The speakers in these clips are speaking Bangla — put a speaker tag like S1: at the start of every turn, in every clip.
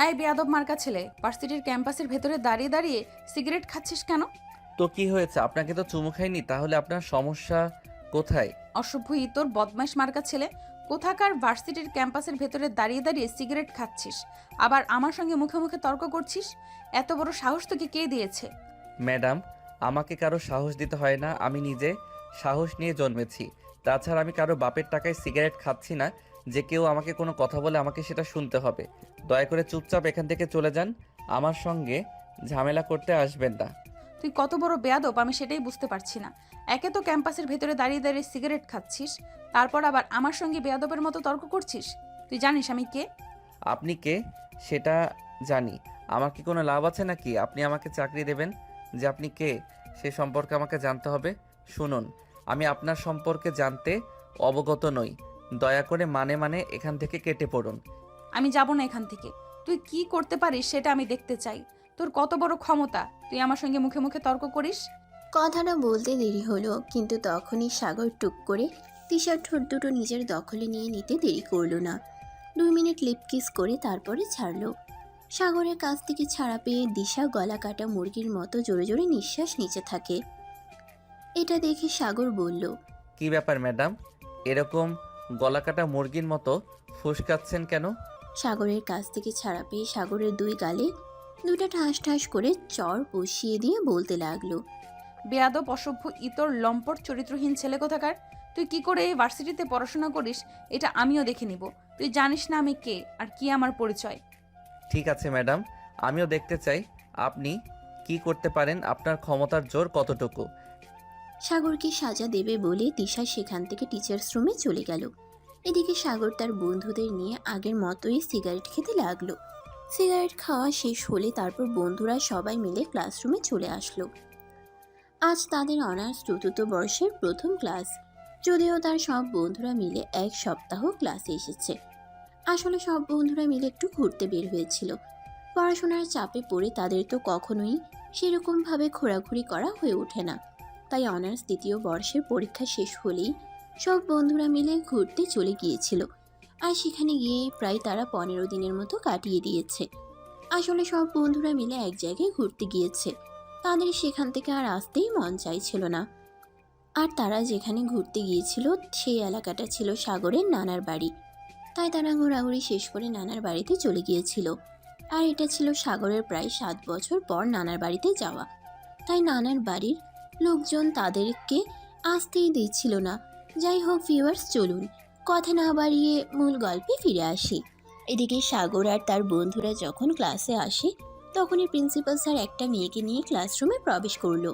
S1: এই বেয়াদব মার্কা ছেলে, ভার্সিটির ক্যাম্পাসের ভেতরে দাঁড়িয়ে দাঁড়িয়ে সিগারেট খাচ্ছিস কেন?
S2: তো কি হয়েছে? আপনাকে তো চুমু খাইনি, তাহলে আপনার সমস্যা কোথায়?
S1: অসভ্য ইতর বদমাইশ মার্কা ছেলে, কোথাকার ভার্সিটির ক্যাম্পাসের ভেতরে দাঁড়িয়ে দাঁড়িয়ে সিগারেট খাচ্ছিস, আবার আমার সঙ্গে মুখে মুখে তর্ক করছিস? এত বড় সাহস তোকে কে দিয়েছে?
S2: ম্যাডাম, আমাকে কারো সাহস দিতে হয় না, আমি নিজে সাহস নিয়ে জন্মেছি। তাছাড়া আমি কারো বাপের টাকায় সিগারেট খাচ্ছি না যে কেউ আমাকে কোনো কথা বলে আমাকে সেটা শুনতে হবে। দয়া করে চুপচাপ এখান থেকে চলে যান, আমার সঙ্গে ঝামেলা করতে আসবেন না।
S1: তুই কত বড় বেয়াদব আমি সেটাই বুঝতে পারছি না। একে তো ক্যাম্পাসের ভেতরে দাঁড়িয়ে দাঁড়িয়ে সিগারেট খাচ্ছিস, তারপর আবার আমার সঙ্গে বেয়াদবের মতো তর্ক করছিস। তুই জানিস আমি কে?
S2: আপনি কে সেটা জানি, আমার কি কোনো লাভ আছে নাকি আপনি আমাকে চাকরি দেবেন? যে আপনি কে সে সম্পর্কে আমাকে জানতে হবে। শুনুন, আমি আপনার সম্পর্কে জানতে অবগত নই, দয়া করে মানে মানে এখান থেকে কেটে পড়ুন।
S1: আমি যাব না এখান থেকে। তুই কি করতে পারিস সেটা আমি দেখতে চাই। তোর কত বড় ক্ষমতা, তুই আমার সঙ্গে মুখে মুখে তর্ক করিস?
S3: কথাটা বলতে দেরি হলো, কিন্তু তখনই সাগর টুক করে তিশার ঠোঁট দুটো নিজের দখলে নিয়ে নিতে দেরি করলো না। 2 মিনিট লিপ কিস করে তারপরে ছাড়লো। সাগরের কাছ থেকে ছাড়া পেয়ে দিশা গলা কাটা মুরগির মতো জোরে জোরে নিঃশ্বাস নিচে থাকে। এটা দেখে সাগর বলল,
S2: কি ব্যাপার ম্যাডাম, এরকম গলাকাটা মুরগির মতো ফুসকাচ্ছেন কেন?
S3: সাগরের কাছ থেকে ছাড়া পেয়ে সাগরের 2 গালে 2টা ঠাস ঠাস করে চর বসিয়ে দিয়ে বলতে লাগলো,
S1: বেয়াদব অসভ্য ইতর লম্পট চরিত্রহীন ছেলে কোথাকার! তুই কি করে এই ভার্সিটিতে পড়াশোনা করিস এটা আমিও দেখে নিব। তুই জানিস না আমি কে আর কি আমার পরিচয়।
S2: ঠিক আছে ম্যাডাম, আমিও দেখতে চাই আপনি কি করতে পারেন, আপনার ক্ষমতার জোর কতটুকু।
S3: সাগরকে সাজা দেবে বলে তিশা সেখান থেকে টিচার্স রুমে চলে গেল। এদিকে সাগর তার বন্ধুদের নিয়ে আগের মতোই সিগারেট খেতে লাগলো। সিগারেট খাওয়া শেষ হলে তারপর বন্ধুরা সবাই মিলে ক্লাসরুমে চলে আসলো। আজ তাদের অনার্স চতুর্থ বর্ষের প্রথম ক্লাস, যদিও তার সব বন্ধুরা মিলে 1 সপ্তাহ ক্লাসে এসেছে। আসলে সব বন্ধুরা মিলে একটু ঘুরতে বের হয়েছিল। পড়াশোনার চাপে পড়ে তাদের তো কখনোই সেরকমভাবে ঘোরাঘুরি করা হয়ে ওঠে না। তাই অনার্স দ্বিতীয় বর্ষের পরীক্ষা শেষ হলেই সব বন্ধুরা মিলে ঘুরতে চলে গিয়েছিল। আর সেখানে গিয়ে প্রায় তারা 15 দিনের মতো কাটিয়ে দিয়েছে। আসলে সব বন্ধুরা মিলে এক জায়গায় ঘুরতে গিয়েছে, তাদের সেখান থেকে আর আসতেই মন চাইছিল না। আর তারা যেখানে ঘুরতে গিয়েছিল সেই এলাকাটা ছিল সাগরের নানার বাড়ি। তাই তারা ঘোরাঘুরি শেষ করে নানার বাড়িতে চলে গিয়েছিল। আর এটা ছিল সাগরের প্রায় 7 বছর পর নানার বাড়িতে যাওয়া। তাই নানার বাড়ির লোকজন তাদেরকে আসতেই দিচ্ছিল না। যাই হোক ভিউয়ার্স, চলুন কথা না বাড়িয়ে মূল গল্পে ফিরে আসি। এদিকে সাগর আর তার বন্ধুরা যখন ক্লাসে আসে তখনই প্রিন্সিপাল স্যার একটা মেয়েকে নিয়ে ক্লাসরুমে প্রবেশ করলো।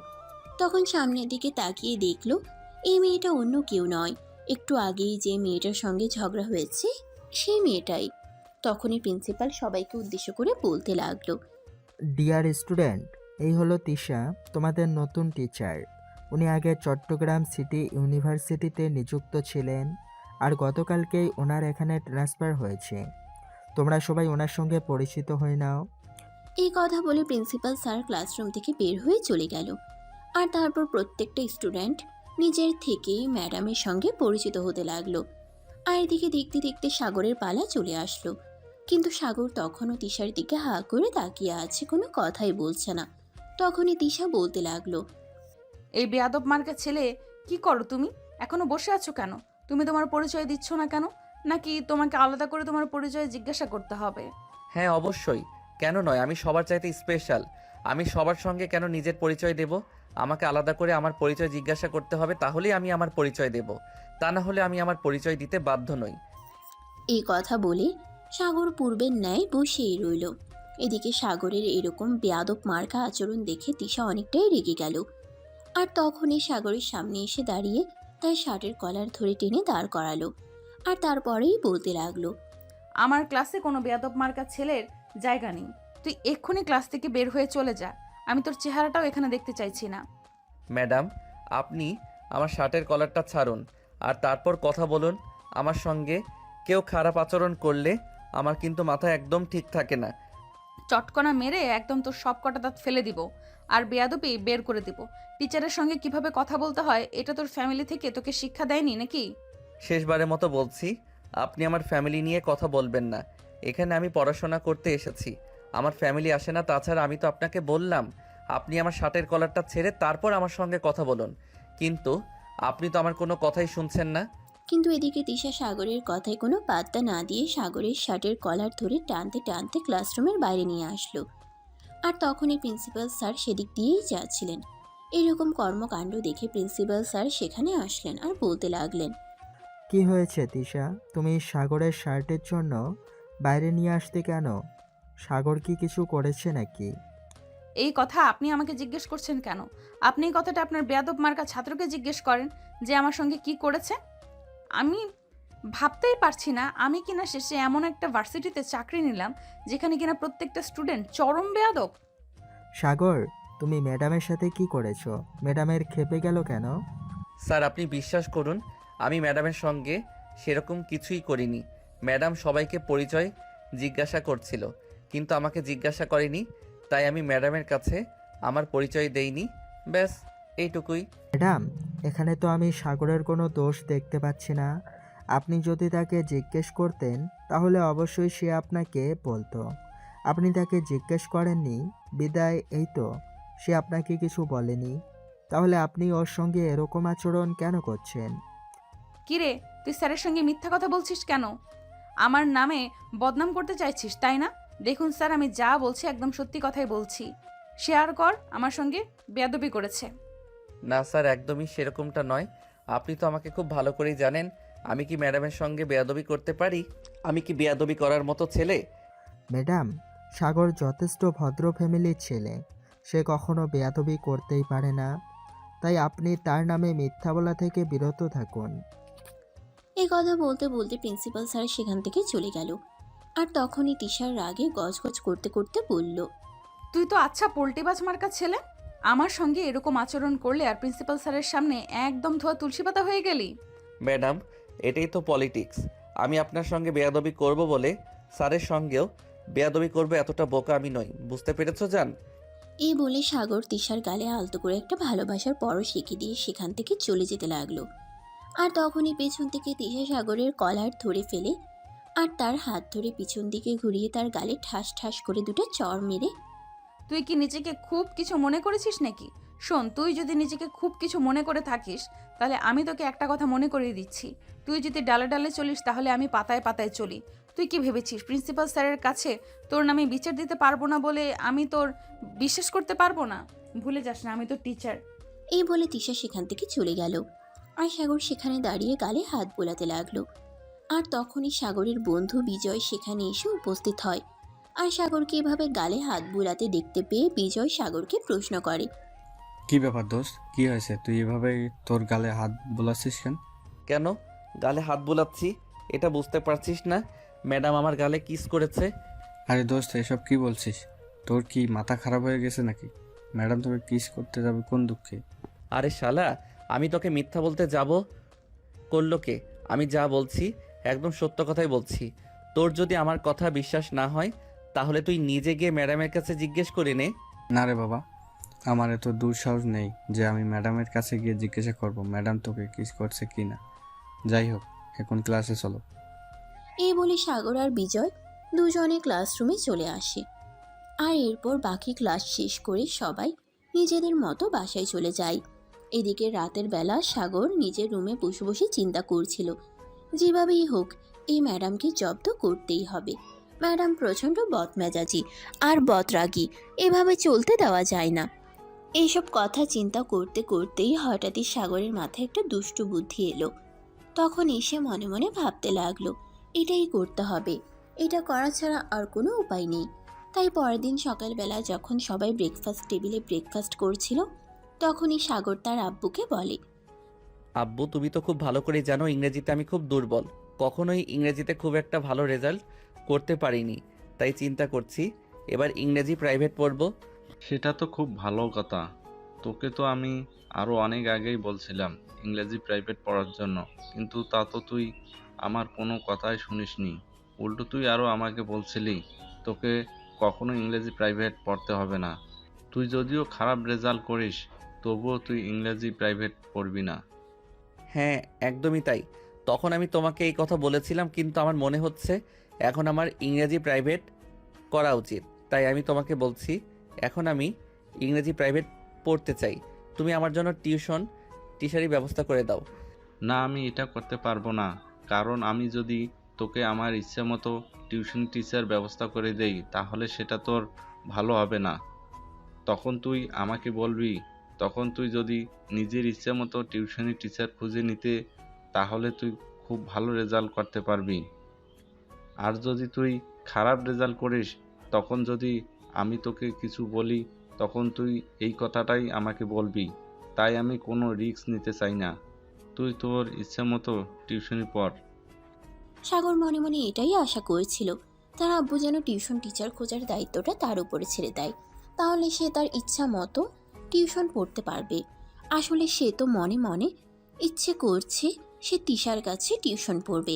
S3: তখন সামনের দিকে তাকিয়ে দেখলো এই মেয়েটা অন্য কেউ নয়, একটু আগেই যে মেয়েটার সঙ্গে ঝগড়া হয়েছে সেই মেয়েটাই। তখনই প্রিন্সিপাল সবাইকে উদ্দেশ্য করে বলতে লাগলো,
S4: ডিয়ার স্টুডেন্ট, এই হলো তিশা, তোমাদের নতুন টিচার। উনি আগে চট্টগ্রাম সিটি ইউনিভার্সিটিতে নিযুক্ত ছিলেন, আর গতকালকেই ওনার এখানে ট্রান্সফার হয়েছে। তোমরা সবাই ওনার সঙ্গে পরিচিত হয়ে নাও।
S3: এই কথা বলে প্রিন্সিপাল স্যার ক্লাসরুম থেকে বের হয়ে চলে গেল। আর তারপর প্রত্যেকটা স্টুডেন্ট নিজের থেকেই ম্যাডামের সঙ্গে পরিচিত হতে লাগলো। আর এদিকে দেখতে দেখতে সাগরের পালা চলে আসলো। কিন্তু সাগর তখনও তিশার দিকে হা করে তাকিয়ে আছে, কোনো কথাই বলছে না। তখনই তিশা বলতে লাগলো,
S1: এই বেয়াদব মার্কা ছেলে, কি করো তুমি? এখনো বসে আছো কেন? তুমি তোমার পরিচয় দিচ্ছ না কেন? নাকি তোমাকে আলাদা করে তোমার পরিচয় জিজ্ঞাসা করতে হবে?
S2: হ্যাঁ অবশ্যই, কেন নয়, আমি সবার চাইতে স্পেশাল। আমি সবার সঙ্গে কেন নিজের পরিচয় দেব? আমাকে আলাদা করে আমার পরিচয় জিজ্ঞাসা করতে হবে, তাহলেই আমি আমার পরিচয় দেব, তা না হলে আমি আমার পরিচয় দিতে বাধ্য নই।
S3: এই কথা বলে সাগর পূর্বের ন্যায় বসেই রইল। এদিকে সাগরের এরকম বেয়াদব মার্কা আচরণ দেখে তিশা অনেকটাই রেগে গেল। আর তখনই সাগরের সামনে এসে দাঁড়িয়ে তার শার্টের কলার ধরে টেনে দাঁড় করালো। আর তারপরেই বলতে লাগলো,
S1: আমার ক্লাসে কোনো বেয়াদব মার্কা ছেলের জায়গা নেই। তুই এক্ষুনি ক্লাস থেকে বের হয়ে চলে যা। আমি তোর চেহারাটাও এখানে দেখতে চাইছি না।
S2: ম্যাডাম, আপনি আমার শার্টের কলারটা ছাড়ুন, আর তারপর কথা বলুন আমার সঙ্গে। কেউ খারাপ আচরণ করলে আমার কিন্তু মাথা একদম ঠিক থাকে না।
S1: চটকনা মেরে একদম তোর সব কটা দাঁত ফেলে দিব, আর বেয়াদবি বের করে দিব। টিচারের সঙ্গে কিভাবে কথা বলতে হয় এটা তোর ফ্যামিলি থেকে তোকে শিক্ষা দেয়নি নাকি?
S2: শেষবারের মতো বলছি, আপনি আমার ফ্যামিলি নিয়ে কথা বলবেন না। এখানে আমি পড়াশোনা করতে এসেছি, আমার ফ্যামিলি আসে না। তাছাড়া আমি তো আপনাকে বললাম আপনি আমার শার্টের কলারটা ছেড়ে তারপর আমার সঙ্গে কথা বলুন, কিন্তু আপনি তো আমার কোনো কথাই শুনছেন না।
S3: কিন্তু এদিকে তিশা সাগরের কথায় কোনো পাত্তা না দিয়ে সাগরের শার্টের কলার ধরে টানতে টানতে ক্লাসরুমের বাইরে নিয়ে আসলো। আর তখনই প্রিন্সিপাল স্যার সেদিক দিয়েই যাচ্ছিলেন। এরকম কর্মকাণ্ড দেখে প্রিন্সিপাল স্যার সেখানে আসলেন আর বলতে লাগলেন,
S4: কি হয়েছে তিশা, তুমি সাগরের শার্টের জন্য বাইরে নিয়ে আসতে কেন? সাগর কি কিছু করেছে নাকি?
S1: এই কথা আপনি আমাকে জিজ্ঞেস করছেন কেন? আপনি এই কথাটা আপনার বেয়াদব মার্কা ছাত্রকে জিজ্ঞেস করেন যে আমার সঙ্গে কি করেছে। আমি ভাবতেই পারছি না আমি কিনা শেষে এমন একটা ভার্সিটিতে চাকরি নিলাম যেখানে কিনা প্রত্যেকটা স্টুডেন্ট চরম বেয়াদব।
S4: সাগর, তুমি ম্যাডামের সাথে কি করেছো? ম্যাডামের খেপে গেল কেন?
S2: স্যার আপনি বিশ্বাস করুন, আমি ম্যাডামের সঙ্গে সেরকম কিছুই করিনি। ম্যাডাম সবাইকে পরিচয় জিজ্ঞাসা করছিল, কিন্তু আমাকে জিজ্ঞাসা করেনি, তাই আমি ম্যাডামের কাছে আমার পরিচয় দেইনি। ব্যাস এইটুকুই।
S4: ম্যাডাম, এখানে তো আমি সাগরের কোনো দোষ দেখতে পাচ্ছি না। আপনি যদি তাকে জিজ্ঞেস করতেন তাহলে অবশ্যই সে আপনাকে বলতো। আপনি তাকে জিজ্ঞেস করেননি বিদায় এই তো সে আপনাকে কিছু বলেনি। তাহলে আপনি ওর সঙ্গে এরকম আচরণ কেন করছেন?
S1: কিরে, তুই স্যারের সঙ্গে মিথ্যা কথা বলছিস কেন? আমার নামে বদনাম করতে চাইছিস তাই না? দেখুন স্যার, আমি যা বলছি একদম সত্যি কথাই বলছি। শেয়ার কর, আমার সঙ্গে বেয়াদবি করেছে।
S2: না স্যার, একদমই সেরকমটা নয়। আপনি তো আমাকে খুব ভালো করেই জানেন আমি কি ম্যাডামের সঙ্গে বেয়াদবি করতে পারি? আমি কি বেয়াদবি করার মতো ছেলে?
S4: ম্যাডাম, সাগর যথেষ্ট ভদ্র ফ্যামিলির ছেলে, সে কখনো বেয়াদবি করতেই পারে না। তাই আপনি তার নামে মিথ্যা বলা থেকে বিরত থাকুন।
S3: এই কথা বলতে বলতে প্রিন্সিপাল স্যার সেখান থেকে চলে গেল। আর তখনই তিশার রাগে গজগজ করতে করতে বলল,
S1: তুই তো আচ্ছা পোল্টিবাজ মার্কা ছেলে, আমার সঙ্গে এরকম আচরণ করলে আর প্রিন্সিপাল স্যারের সামনে একদম ধোয়া তুলসী পাতা হয়ে গেলি।
S2: ম্যাডাম, এটাই তো পলিটিক্স। আমি আপনার সঙ্গে বেয়াদবি করব বলে স্যারের সঙ্গেও বেয়াদবি করবো, এতটা বোকা আমি নই। বুঝতে পেরেছো জান?
S3: এই বলে সাগর তিশার গালে আলতো করে একটা ভালোবাসার পরশ রেখে দিয়ে সেখান থেকে চলে যেতে লাগলো। আর তখনই পেছন থেকে তিশা সাগরের কলার ধরে ফেলে আর তার হাত ধরে পিছন দিকে ঘুরিয়ে তার গালে ঠাস ঠাস করে দুটো চড় মেরে,
S1: তুই কি নিজেকে খুব কিছু মনে করেছিস নাকি? শোন, তুই যদি নিজেকে খুব কিছু মনে করে থাকিস তাহলে আমি তোকে একটা কথা মনে করিয়ে দিচ্ছি। তুই যদি ডালে ডালে চলিস তাহলে আমি পাতায় পাতায় চলি। তুই কি ভেবেছিস প্রিন্সিপাল স্যারের কাছে তোর নামে বিচার দিতে পারবো না বলে আমি তোর বিশ্বাস করতে পারবো না? ভুলে যাস না, আমি তোর টিচার।
S3: এই বলে তিশা সেখান থেকে চলে গেল। আর সাগর সেখানে দাঁড়িয়ে গালে হাত বোলাতে লাগলো। আর তখনই সাগরের বন্ধু বিজয় সেখানে এসে উপস্থিত হয়। আর সাগরকে এভাবে গালে হাত বুলাতে দেখতে পেয়ে বিজয় সাগরকে প্রশ্ন করে,
S5: কি ব্যাপার দোস্ত, কি হয়েছে? তুই এভাবে তোর গালে হাত বোলাচ্ছিস কেন?
S2: কেন গালে হাত বোলাচ্ছি এটা বুঝতে পারছিস না? ম্যাডাম আমার গালে কিস করেছে।
S5: আরে দোস্ত, এসব কি বলছিস? তোর কি মাথা খারাপ হয়ে গেছে নাকি? ম্যাডাম তোকে কিস করতে যাবে কোন দুঃখে?
S2: আরে শালা, আমি তোকে মিথ্যা বলতে যাব করলো কে? আমি যা বলছি একদম সত্য কথাই বলছি। তোর যদি আমার কথা বিশ্বাস না হয় তাহলে তুই নিজে গিয়ে ম্যাডামের কাছে জিজ্ঞেস করে নে।
S5: না রে বাবা, আমার এত দুঃসাহস নেই যে আমি ম্যাডামের কাছে গিয়ে জিজ্ঞাসা করব ম্যাডাম তোকে কিস করছে কি না। যাই হোক, এখন ক্লাসে চলো।
S3: এই বলে সাগর আর বিজয় দুজনে ক্লাসরুমে চলে আসে। আর এরপর বাকি ক্লাস শেষ করে সবাই নিজেদের মতো বাসায় চলে যায়। এদিকে রাতের বেলা সাগর নিজের রুমে বসে বসে চিন্তা করছিল, যেভাবেই হোক এই ম্যাডামকে জব্দ করতেই হবে। ম্যাডাম প্রচণ্ড বদমেজাজি আর বদরাগী, এভাবে চলতে দেওয়া যায় না। এইসব কথা চিন্তা করতে করতেই হঠাৎই সাগরের মাথায় একটা দুষ্টু বুদ্ধি এলো। তখন এসে মনে মনে ভাবতে লাগলো, এটাই করতে হবে, এটা করা ছাড়া আর কোনো উপায় নেই। তাই পরের দিন সকালবেলা যখন সবাই ব্রেকফাস্ট টেবিলে ব্রেকফাস্ট করছিল, তখনই সাগর তার আব্বুকে বলে,
S2: আব্বু, তুমি তো খুব ভালো করে জানো ইংরেজিতে আমি খুব দুর্বল, কখনোই ইংরেজিতে খুব একটা ভালো রেজাল্ট করতে পারিনি। তাই চিন্তা করছি এবার ইংরেজি প্রাইভেট পড়বো।
S6: সেটা তো খুব ভালো কথা। তোকে তো আমি আরও অনেক আগেই বলছিলাম ইংরেজি প্রাইভেট পড়ার জন্য, কিন্তু তা তো তুই আমার কোনো কথাই শুনিসনি। উল্টো তুই আরও আমাকে বলছিলি তোকে কখনো ইংরেজি প্রাইভেট পড়তে হবে না। তুই যদিও খারাপ রেজাল্ট করিস তবুও তুই ইংরেজি প্রাইভেট পড়বি না।
S2: হ্যাঁ, একদমই তাই। তখন আমি তোমাকে এই কথা বলেছিলাম, কিন্তু আমার মনে হচ্ছে এখন আমার ইংরেজি প্রাইভেট করা উচিত। তাই আমি তোমাকে বলছি, এখন আমি ইংরেজি প্রাইভেট পড়তে চাই। তুমি আমার জন্য টিউশারি ব্যবস্থা করে দাও।
S6: না, আমি এটা করতে পারবো না, কারণ আমি যদি তোকে আমার ইচ্ছে মতো টিউশন টিচার ব্যবস্থা করে দেই তাহলে সেটা তোর ভালো হবে না। তখন তুই আমাকে বলবি, তখন তুই যদি নিজের ইচ্ছে মতো টিউশনি টিচার খুঁজে নিতে তাহলে তুই খুব ভালো রেজাল্ট করতে পারবি। আর যদি তুই খারাপ রেজাল্ট করিস, তখন যদি আমি তোকে কিছু বলি তখন তুই এই কথাটাই আমাকে বলবি। তাই আমি কোনো রিস্ক নিতে চাই না। তুই তোর ইচ্ছে মতো টিউশনি পড়।
S3: সাগর মনে মনে এটাই আশা করেছিল, তার আব্বু যেন টিউশন টিচার খোঁজার দায়িত্বটা তার উপরে ছেড়ে দেয়, তাহলে সে তার ইচ্ছা মতো টিউশন পড়তে পারবে। আসলে সে তো মনে মনে ইচ্ছে করছে সে তিশার কাছে টিউশন পড়বে,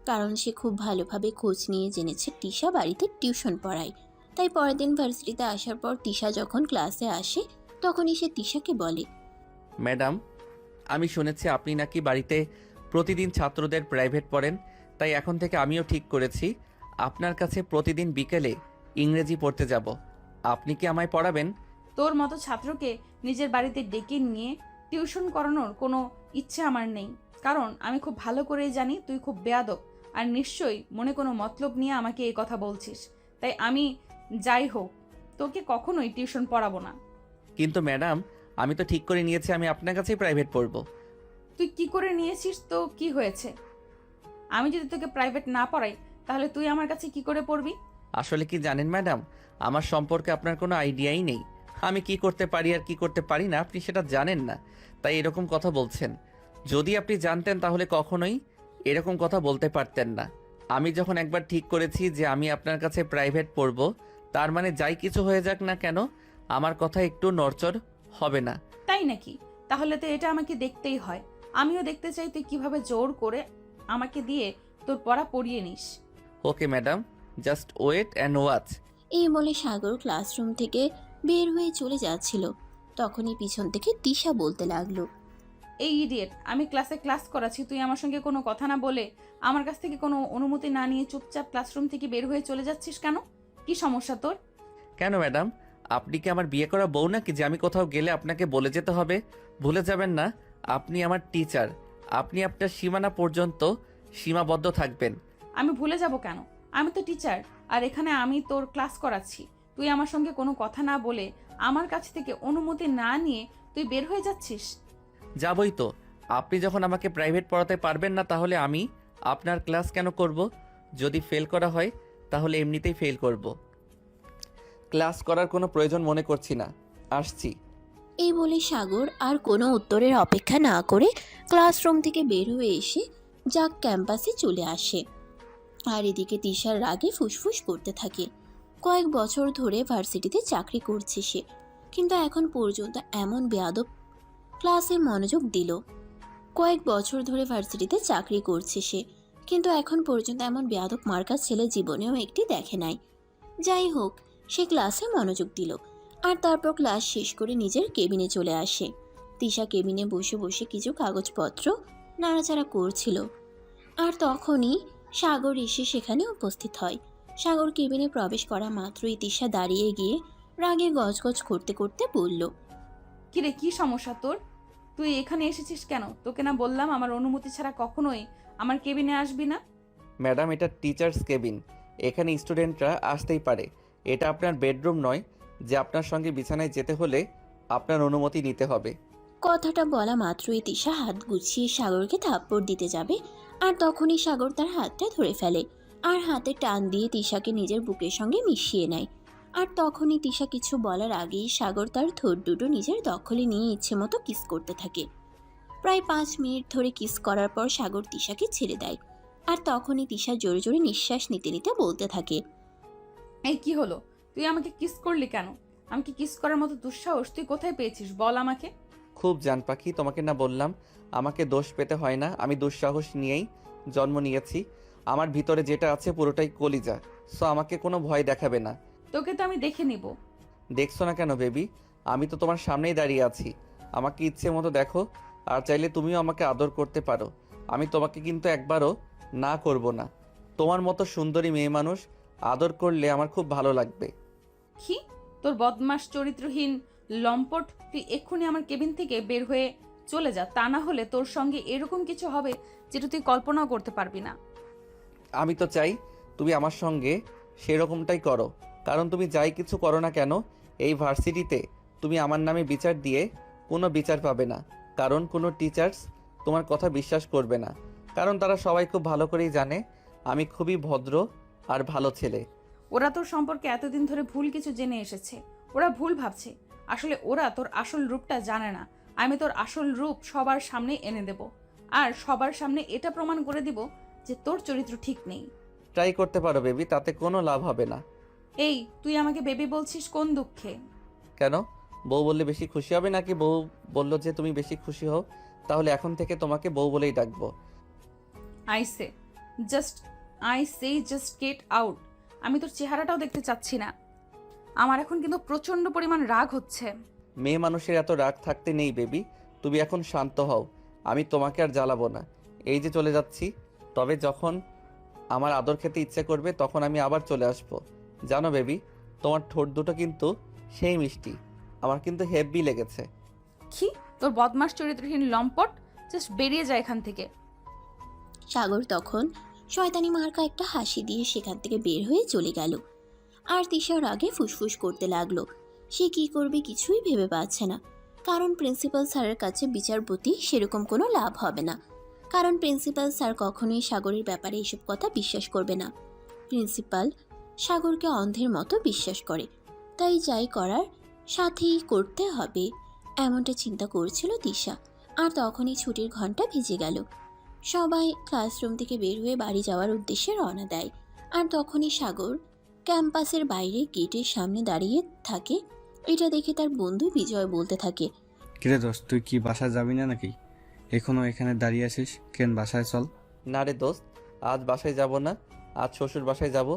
S3: কারণ সে খুব ভালোভাবে খোঁজ নিয়ে জেনেছে তিশা বাড়িতে টিউশন পড়ায়। তাই পরের দিন ভার্সিটিতে আসার পর তিশা যখন ক্লাসে আসে তখনই সে তিশাকে বলে,
S2: ম্যাডাম, আমি শুনেছি আপনি নাকি বাড়িতে প্রতিদিন ছাত্রদের প্রাইভেট পড়েন, তাই এখন থেকে আমিও ঠিক করেছি আপনার কাছে প্রতিদিন বিকেলে ইংরেজি পড়তে যাব। আপনি কি আমায় পড়াবেন?
S1: তোর মতো ছাত্রকে নিজের বাড়িতে ডেকে নিয়ে টিউশন করানোর কোনো ইচ্ছে আমার নেই, কারণ আমি খুব ভালো করেই জানি তুই খুব বেয়াদব আর নিশ্চয়ই মনে কোনো মতলব নিয়ে আমাকে এই কথা বলছিস। তাই আমি যাই হোক তোকে কখনোই টিউশন পড়াবো না।
S2: কিন্তু ম্যাডাম, আমি তো ঠিক করে নিয়েছি আমি আপনার কাছেই প্রাইভেট পড়ব।
S1: তুই কি করে নিয়েছিস তো কি হয়েছে? আমি যদি তোকে প্রাইভেট না পড়াই তাহলে তুই আমার কাছে কি করে পড়বি?
S2: আসলে কি জানেন ম্যাডাম, আমার সম্পর্কে আপনার কোনো আইডিয়াই নেই। আমি কি করতে পারি আর কি করতে পারি না আপনি সেটা জানেন না, তাই এরকম কথা বলছেন। যদি আপনি জানতেন তাহলে কখনোই এরকম কথা বলতে পারতেন না। আমি যখন একবার ঠিক করেছি যে আমি আপনার কাছে প্রাইভেট পড়ব, তার মানে যাই কিছু হয়ে যাক না কেন আমার কথা একটু নড়চড় হবে না।
S1: তাই নাকি? তাহলে তো এটা আমাকে দেখতেই হয়। আমিও দেখতে চাই তুই কিভাবে জোর করে আমাকে দিয়ে তোর পড়া পড়িয়ে নিস।
S2: Okay madam, just wait and watch.
S3: এই বলে সাগর ক্লাসরুম থেকে বের হয়ে চলে যাচ্ছিল, তখনই পিছন থেকে তিশা বলতে লাগলো,
S1: এই ইডিয়েট, আমি ক্লাসে ক্লাস করাচ্ছি, তুই আমার সঙ্গে কোনো কথা না বলে আমার কাছ থেকে কোনো অনুমতি না নিয়ে চুপচাপ ক্লাসরুম থেকে বের হয়ে চলে যাচ্ছিস কেন? কি সমস্যা তোর?
S2: কেন ম্যাডাম, আপনি কি আমার বিয়ে করা বউ নাকি যে আমি কোথাও গেলে আপনাকে বলে যেতে হবে? ভুলে যাবেন না আপনি আমার টিচার। আপনি আপনার সীমানা পর্যন্ত সীমাবদ্ধ থাকবেন।
S1: আমি ভুলে যাব কেন? আমি তো টিচার, আর এখানে আমি তোর ক্লাস করাচ্ছি। তুই আমার সঙ্গে কোনো কথা না বলে আমার কাছ থেকে অনুমতি না নিয়ে তুই বের হয়ে যাচ্ছিস।
S2: যাবই তো। আপনি যখন আমাকে প্রাইভেট পড়াতে পারবেন না তাহলে আমি আপনার ক্লাস কেন করব? যদি ফেল করা হয় তাহলে এমনিতেই ফেল করব। ক্লাস করার কোনো প্রয়োজন মনে করছি না, আসছি।
S3: এই বলে সাগর আর কোনো উত্তরের অপেক্ষা না করে ক্লাসরুম থেকে বের হয়ে এসে যাক ক্যাম্পাসে চলে আসে। আর এদিকে তিশার রাগে ফুসফুস করতে থাকে। কয়েক বছর ধরে ভার্সিটিতে চাকরি করছে সে, কিন্তু এখন পর্যন্ত এমন বেয়াদব ক্লাসে মনোযোগ দিল। কয়েক বছর ধরে ভার্সিটিতে চাকরি করছে সে, কিন্তু এখন পর্যন্ত এমন বেয়াদব মার্কা ছেলে জীবনেও একটি দেখে নাই। যাই হোক, সে ক্লাসে মনোযোগ দিল আর তারপর ক্লাস শেষ করে নিজের কেবিনে চলে আসে। তিশা কেবিনে বসে বসে কিছু কাগজপত্র নাড়াচাড়া করছিল, আর তখনই সাগর এসে সেখানে উপস্থিত হয়। সাগর কেবিনে প্রবেশ করা মাত্রই তিশা দাঁড়িয়ে গিয়ে রাগে গজগজ করতে করতে বলল,
S1: কিরে, কি সমস্যা তোর? তুই এখানে এসেছিস কেন? তোকে না বললাম আমার অনুমতি ছাড়া কখনোই আমার কেবিনে আসবি না?
S2: ম্যাডাম, এটা টিচার্স কেবিন, এখানে স্টুডেন্টরা আসতেই পারে। এটা আপনার বেডরুম নয় যে আপনার সঙ্গে বিছানায় যেতে হলে আপনার অনুমতি নিতে হবে।
S3: কথাটা বলা মাত্রই তিশা হাত গুছিয়ে সাগরকে থাপ্পড় দিতে যাবে, আর তখনই সাগর তার হাতটা ধরে ফেলে আর হাতে টান দিয়ে তিশাকে নিজের বুকের সঙ্গে মিশিয়ে নেয়। আর তখনই তিশা কিছু বলার আগেই সাগর তার ঠোঁট দুটো নিজের দখলে নিয়ে ইচ্ছে মতো কিস করতে থাকে। প্রায় 5 মিনিট ধরে কিস করার পর সাগর তিশাকে ছেড়ে দেয়, আর তখনই তিশা জোরে জোরে নিঃশ্বাস নিতে নিতে বলতে থাকে,
S1: এই কি হলো? তুই আমাকে কিস করলি কেন? আমাকে কিস করার মতো দুঃসাহস তুই কোথায় পেয়েছিস বল আমাকে।
S2: খুব জান পাখি, তোমাকে না বললাম আমাকে দোষ পেতে হয় না। আমি দুঃসাহস নিয়েই জন্ম নিয়েছি। আমার ভিতরে যেটা আছে পুরোটাই কলিজা, সো আমাকে কোনো ভয় দেখাবে না।
S1: তোকে তো আমি দেখে নিব।
S2: দেখছো না কেন বেবি? আমি তো তোমার সামনেই দাঁড়িয়ে আছি। আমাকে ইচ্ছে মতো দেখো, আর চাইলে তুমিও আমাকে আদর করতে পারো। আমি তোমাকে কিন্তু একবারও না করব না। তোমার মতো সুন্দরী মেয়ে মানুষ আদর করলে আমার খুব ভালো লাগবে।
S1: কি? তোর বদমাস চরিত্রহীন লম্পট, তুই এক্ষুনি আমার কেবিন থেকে বের হয়ে চলে যা, তা না হলে তোর সঙ্গে এরকম কিছু হবে যেটা তুই কল্পনাও করতে পারবি না।
S2: আমি তো চাই তুমি আমার সঙ্গে সেরকমটাই করো, কারণ তুমি যাই কিছু করো না কেন এই ভার্সিটিতে তুমি আমার নামে বিচার দিয়ে কোনো বিচার পাবে না, কারণ কোনো টিচার্স তোমার কথা বিশ্বাস করবে না, কারণ তারা সবাই খুব ভালো করেই জানে আমি খুবই ভদ্র আর ভালো ছেলে।
S1: ওরা তোর সম্পর্কে এতদিন ধরে ভুল কিছু জেনে এসেছে, ওরা ভুল ভাবছে। আসলে ওরা তোর আসল রূপটা জানে না। আমি তোর আসল রূপ সবার সামনে এনে দেব, আর সবার সামনে এটা প্রমাণ করে দিব যে তোর চরিত্র ঠিক নেই।
S2: ট্রাই করতে পারো বেবি, তাতে কোনো লাভ হবে না।
S1: এই, তুই আমাকে বেবি বলছিস কোন দুঃখে?
S2: কেন? বউ বললে বেশি খুশি হবে নাকি? বউ বললো যে তুমি বেশি খুশি হও, তাহলে এখন থেকে তোমাকে বউ বলেই ডাকবো।
S1: I say just get out. আমি তোর চেহারাটাও দেখতে চাচ্ছি না। আমার এখন কিন্তু প্রচন্ড পরিমাণ রাগ হচ্ছে।
S2: মেয়ে মানুষের এত রাগ থাকতে নেই বেবি, তুমি এখন শান্ত হও, আমি তোমাকে আর জ্বালাবো না। এই যে চলে যাচ্ছি, তবে যখন আমার আদর খেতে ইচ্ছে করবে তখন আমি আবার চলে আসবো। জানো বেবি, তোমার ঠোঁট দুটো কিন্তু সেই মিষ্টি, আমার কিন্তু হেব্বি লেগেছে।
S1: কি? তোর বদমাস চরিত্রহীন লম্পট, জাস্ট বেরিয়ে যায় এখান থেকে।
S3: সাগর তখন শয়তানি মার্কা একটা হাসি দিয়ে সেখান থেকে বের হয়ে চলে গেল। আর তিশা রাগে ফুসফুস করতে লাগলো। সে কি করবে কিছুই ভেবে পাচ্ছে না, কারণ প্রিন্সিপাল স্যারের কাছে বিচারপতি সেরকম কোনো লাভ হবে না, কারণ প্রিন্সিপাল স্যার কখনোই সাগরের ব্যাপারে এসব কথা বিশ্বাস করবে না। প্রিন্সিপাল সাগরকে অন্ধের মতো বিশ্বাস করে, তাই যাই করার সাথেই করতে হবে, এমনটা চিন্তা করছিল তিশা। আর তখনই ছুটির ঘন্টা ভেজে গেল। সবাই ক্লাসরুম থেকে বের হয়ে বাড়ি যাওয়ার উদ্দেশ্যে রওনা দেয়। আর তখনই সাগর ক্যাম্পাসের বাইরে গেটের সামনে দাঁড়িয়ে থাকে। এটা দেখে তার বন্ধু বিজয় বলতে থাকে,
S5: কিরে দোস্ত, তুই কি বাসায় যাবি না নাকি? এখনো এখানে দাঁড়িয়ে আছিস কেন? বাসায় চল।
S2: না রে দোস্ত, আজ বাসায় যাব না, আজ শ্বশুর বাসায় যাব।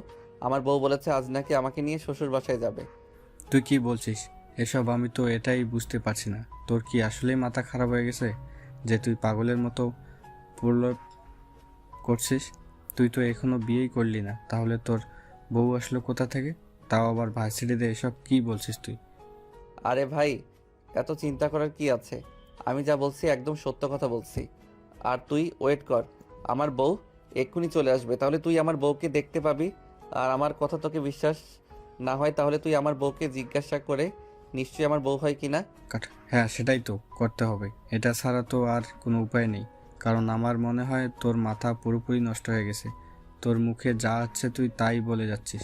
S2: আমার বউ বলেছে আজ নাকি আমাকে নিয়ে শ্বশুর বাসায় যাবে।
S5: তুই কি বলছিস এসব? আমি তো এটাই বুঝতে পারছি না, তোর কি আসলেই মাথা খারাপ হয়ে গেছে যে তুই পাগলের মতো প্রলোভ করছিস? তুই তো এখনো বিয়েই করলি না, তাহলে তোর বউ আসলো কোথা থেকে? তাও আবার ভার্সিটিতে, এসব কি বলছিস তুই?
S2: আরে ভাই, এত চিন্তা করার কি আছে? আমি যা বলছি একদম সত্য কথা বলছি। আর তুই ওয়েট কর, আমার বউ এক্ষুনি চলে আসবে, তাহলে তুই আমার বউকে দেখতে পাবি। আর আমার কথা তোকে বিশ্বাস না হয় তাহলে তুই আমার বউকে জিজ্ঞাসা করে নিশ্চয়ই আমার বউ হয় কিনা।
S5: হ্যাঁ, সেটাই তো করতে হবে, এটা ছাড়া তো আর কোনো উপায় নেই। কারণ আমার মনে হয় তোর মাথা পুরোপুরি নষ্ট হয়ে গেছে, তোর মুখে যা আছে তুই তাই বলে যাচ্ছিস।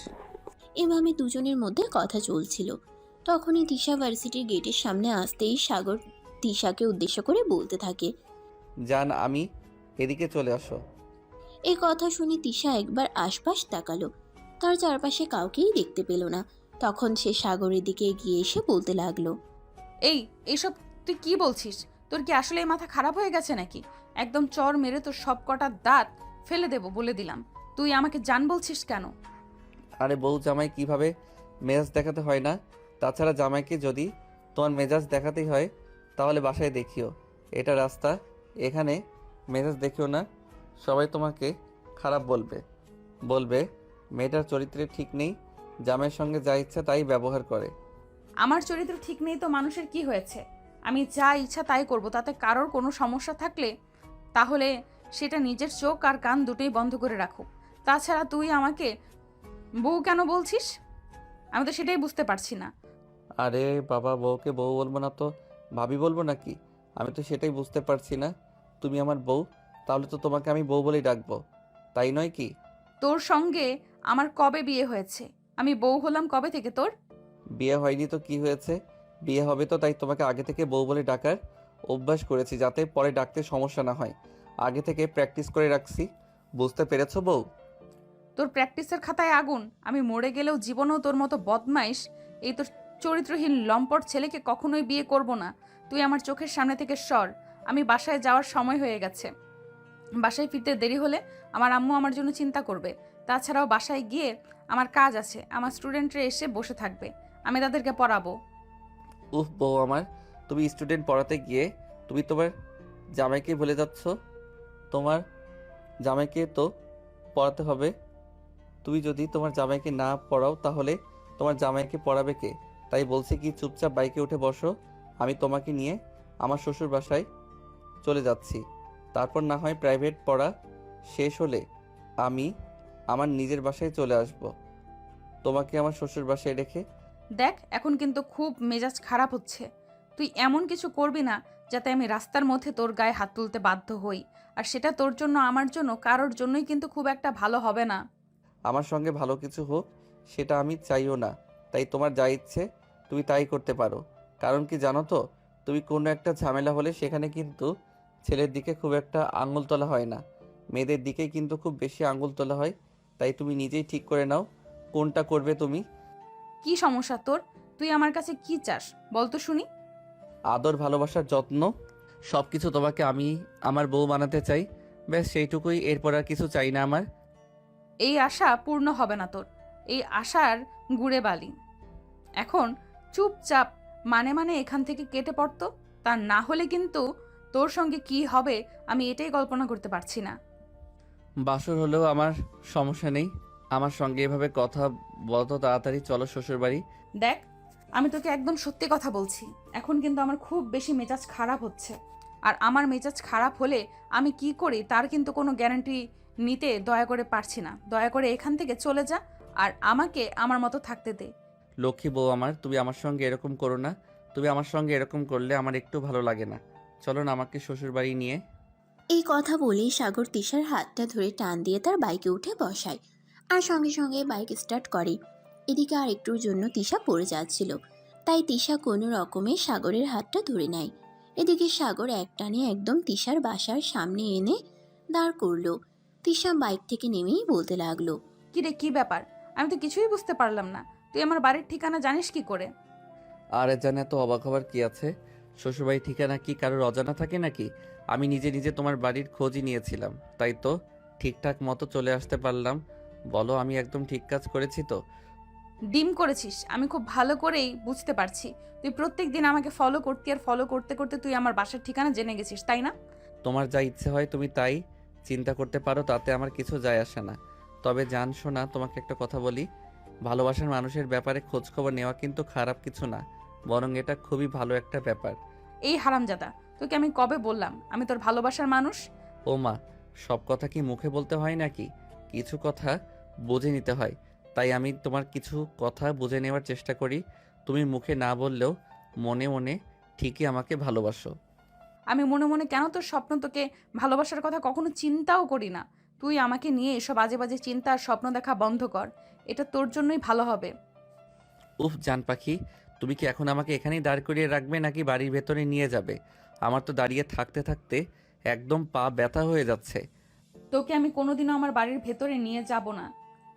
S3: এভাবে দুজনের মধ্যে কথা চলছিল। তখনই তিশা ভার্সিটির গেটের সামনে আসতেই সাগর তিশাকে উদ্দেশ্য করে বলতে থাকে,
S2: জান আমি এদিকে চলে আসো।
S3: এই কথা শুনে তিশা একবার আশপাশ তাকালো, তার চারপাশে কাউকেই দেখতে পেল না। তখন সে সাগরের দিকে এগিয়ে এসে বলতে লাগলো,
S1: এইসব তুই কি বলছিস? তোর কি আসলে এই মাথা খারাপ হয়ে গেছে নাকি? একদম চর মেরে তোর সব কটা দাঁত ফেলে দেব বলে দিলাম। তুই আমাকে জান বলছিস কেন?
S2: আরে বউ জামাই কিভাবে মেজাজ দেখাতে হয় না, তাছাড়া জামাইকে যদি তোমার মেজাজ দেখাতেই হয় তাহলে বাসায় দেখিও, এটা রাস্তা, এখানে মেজাজ দেখিও না। সবাই তোমাকে খারাপ বলবে, বলবে মেয়েটার চরিত্রে ঠিক নেই, জামাইয়ের সঙ্গে যা ইচ্ছা তাই ব্যবহার করে।
S1: আমার চরিত্র ঠিক নেই তো মানুষের কি হয়েছে? আমি যা ইচ্ছা তাই করব, তাতে কারোর কোনো সমস্যা থাকলে তাহলে সেটা নিজের চোখ আর কান দুটোই বন্ধ করে রাখো। তাছাড়া তুই আমাকে বউ কেন বলছিস? আমি তো সেটাই বুঝতে পারছি না।
S2: আরে বাবা, বউকে বউ বলবো না তো ভাবি বলবো নাকি? আমি তো সেটাই বুঝতে পারছি না। তুমি আমার বউ, তাহলে তো তোমাকে আমি বউ বলেই ডাকবো, তাই নয় কি?
S1: তোর সঙ্গে আমার কবে বিয়ে হয়েছে? আমি বউ হলাম কবে থেকে তোর?
S2: বিয়ে হয়নি তো কি হয়েছে? বিয়ে হবে তো, তাই তোমাকে আগে থেকে বউ বলে ডাকার অভ্যাস করেছি, যাতে পরে ডাকতে সমস্যা না হয়। আগে থেকে প্র্যাকটিস করে রাখছি, বুঝতে পেরেছো বউ?
S1: তোর প্র্যাকটিসের খাতায় আগুন। আমি মরে গেলেও জীবনেও তোর মতো বদমাইশ, এই তোর চরিত্রহীন লম্পট ছেলেকে কখনোই বিয়ে করব না। তুই আমার চোখের সামনে থেকে সর। আমি বাসায় যাওয়ার সময় হয়ে গেছে। বাসায় ফিরতে দেরি হলে আমার আম্মু আমার জন্য চিন্তা করবে। তাছাড়াও বাসায় গিয়ে আমার কাজ আছে, আমার স্টুডেন্টরা এসে বসে থাকবে, আমি তাদেরকে পড়াবো।
S2: উফ বউ আমার, তুমি স্টুডেন্ট পড়াতে গিয়ে তুমি তোমার জামাইকে ভুলে যাচ্ছ। তোমার জামাইকে তো পড়াতে হবে। তুমি যদি তোমার জামাইকে না পড়াও তাহলে তোমার জামাইকে পড়াবে কে? তাই বলছি কি চুপচাপ বাইকে উঠে বসো, আমি তোমাকে নিয়ে আমার শ্বশুর বাসায় চলে যাচ্ছি। তারপর না হয় প্রাইভেট পড়া শেষ হলে আমি আমার নিজের বাসায় চলে আসব, তোমাকে আমার শ্বশুর বাসায় রেখে।
S1: দেখ, এখন কিন্তু খুব মেজাজ খারাপ হচ্ছে। তুই এমন কিছু করবি না যাতে আমি রাস্তার মধ্যে তোর গায়ে হাত তুলতে বাধ্য হই। আর সেটা তোর জন্য, আমার জন্য, কারোর জন্যই কিন্তু খুব একটা ভালো হবে না।
S2: আমার সঙ্গে ভালো কিছু হোক সেটা আমি চাইও না, তাই তোমার যা ইচ্ছে তুমি তাই করতে পারো। কারণ কি জানো তো, তুমি কোনো একটা ঝামেলা হলে সেখানে কিন্তু ছেলের দিকে খুব একটা আঙুল তোলা হয় না, মেয়েদের দিকেই কিন্তু খুব বেশি আঙুল তোলা হয়। তাই তুমি নিজেই ঠিক করে নাও কোনটা করবে তুমি।
S1: কি সমস্যা তোর? তুই আমার কাছে কি চাস বল তো শুনি।
S2: আদর, ভালোবাসার, যত্ন সব কিছু তোমাকে আমি আমার বউ বানাতে চাই, ব্যাস সেইটুকুই, এরপর আর কিছু চাই না আমার।
S1: এই আশা পূর্ণ হবে না তোর, এই আশার গুড়ে বালি। এখন চুপচাপ মানে এখান থেকে কেটে পড়তো, তা না হলে কিন্তু তোর সঙ্গে কি হবে আমি এটাই কল্পনা করতে পারছি না।
S2: বাসর হলেও আমার সমস্যা নেই, আমার সঙ্গে এভাবে কথা বলতো, তাড়াতাড়ি চলো শ্বশুরবাড়ি।
S1: দেখ, আমি তোকে একদম সত্যি কথা বলছি, এখন কিন্তু আমার খুব বেশি মেজাজ খারাপ হচ্ছে। আর আমার মেজাজ খারাপ হলে আমি কি করি তার কিন্তু কোনো গ্যারান্টি নিতে দয়া করে পারছি না। দয়া করে এখান থেকে চলে যা আর আমাকে আমার মতো থাকতে দে।
S2: লক্ষ্মী বউ আমার, তুমি আমার সঙ্গে এরকম করো না। তুমি আমার সঙ্গে এরকম করলে আমার একটু ভালো লাগে না। চলো না আমাকে শ্বশুরবাড়ি নিয়ে।
S3: এই কথা বলেই সাগর তিশার হাতটা ধরে টান দিয়ে তার বাইকে উঠে বসায় আর সঙ্গে সঙ্গে বাইক স্টার্ট করে। এদিকে আর একটুর জন্য তিশা পড়ে যাচ্ছিল, তাই তিশা কোনো রকমে সাগরের হাতটা ধরে নেয়। এদিকে সাগর একটানে একদম তিশার বাসার সামনে এনে দাঁড় করলো। তিশা বাইক থেকে নেমেই বলতে লাগলো,
S1: কি রে, কি ব্যাপার? আমি তো কিছুই বুঝতে পারলাম না। তুই আমার বাড়ির ঠিকানা জানিস কি করে?
S2: আর জানে তো অবাক হবার কি আছে? শ্বশুরবাড়ির ঠিকানা কি কারোর অজানা থাকে নাকি? আমি নিজে নিজে তোমার বাড়ির খোঁজই নিয়েছিলাম, তাই তো ঠিকঠাক মতো চলে আসতে পারলাম। বলো, আমি একদম ঠিক কাজ করেছি তো?
S1: ডিম করেছিস, আমি খুব ভালো করেই বুঝতে পারছি। তুই প্রত্যেক দিন আমাকে ফলো করতি, আর ফলো করতে করতে তুই আমার বাসার ঠিকানা জেনে গেছিস, তাই না?
S2: তোমার যা ইচ্ছে হয় তুমি তাই চিন্তা করতে পারো, তাতে আমার কিছু যায় আসে না। তবে জান শোনা, তোমাকে একটা কথা বলি, ভালোবাসার মানুষের ব্যাপারে খোঁজ খবর নেওয়া কিন্তু খারাপ কিছু না, বরং এটা খুবই ভালো একটা ব্যাপার।
S1: এই হারামজাদা, তোকে আমি কবে বললাম আমি তোর ভালোবাসার মানুষ?
S2: ও মা, সব কথা কি মুখে বলতে হয় নাকি? কিছু কথা বুঝে নিতে হয়, তাই আমি তোমার কিছু কথা বুঝে নেওয়ার চেষ্টা করি। তুমি মুখে না বললেও মনে মনে ঠিকই আমাকে ভালোবাসো।
S1: আমি মনে মনে কেন তোর স্বপ্ন, তোকে ভালোবাসার কথা কখনো চিন্তাও করি না। তুই আমাকে নিয়ে এসব বাজে বাজে চিন্তা আর স্বপ্ন দেখা বন্ধ কর, এটা তোর জন্যই ভালো হবে।
S2: উফ জান পাখি, তুমি কি এখন আমাকে এখানেই দাঁড় করিয়ে রাখবে নাকি বাড়ির ভেতরে নিয়ে যাবে? আমার তো দাঁড়িয়ে থাকতে থাকতে একদম পা ব্যথা হয়ে যাচ্ছে।
S1: তোকে আমি কোনোদিনও আমার বাড়ির ভেতরে নিয়ে যাব না।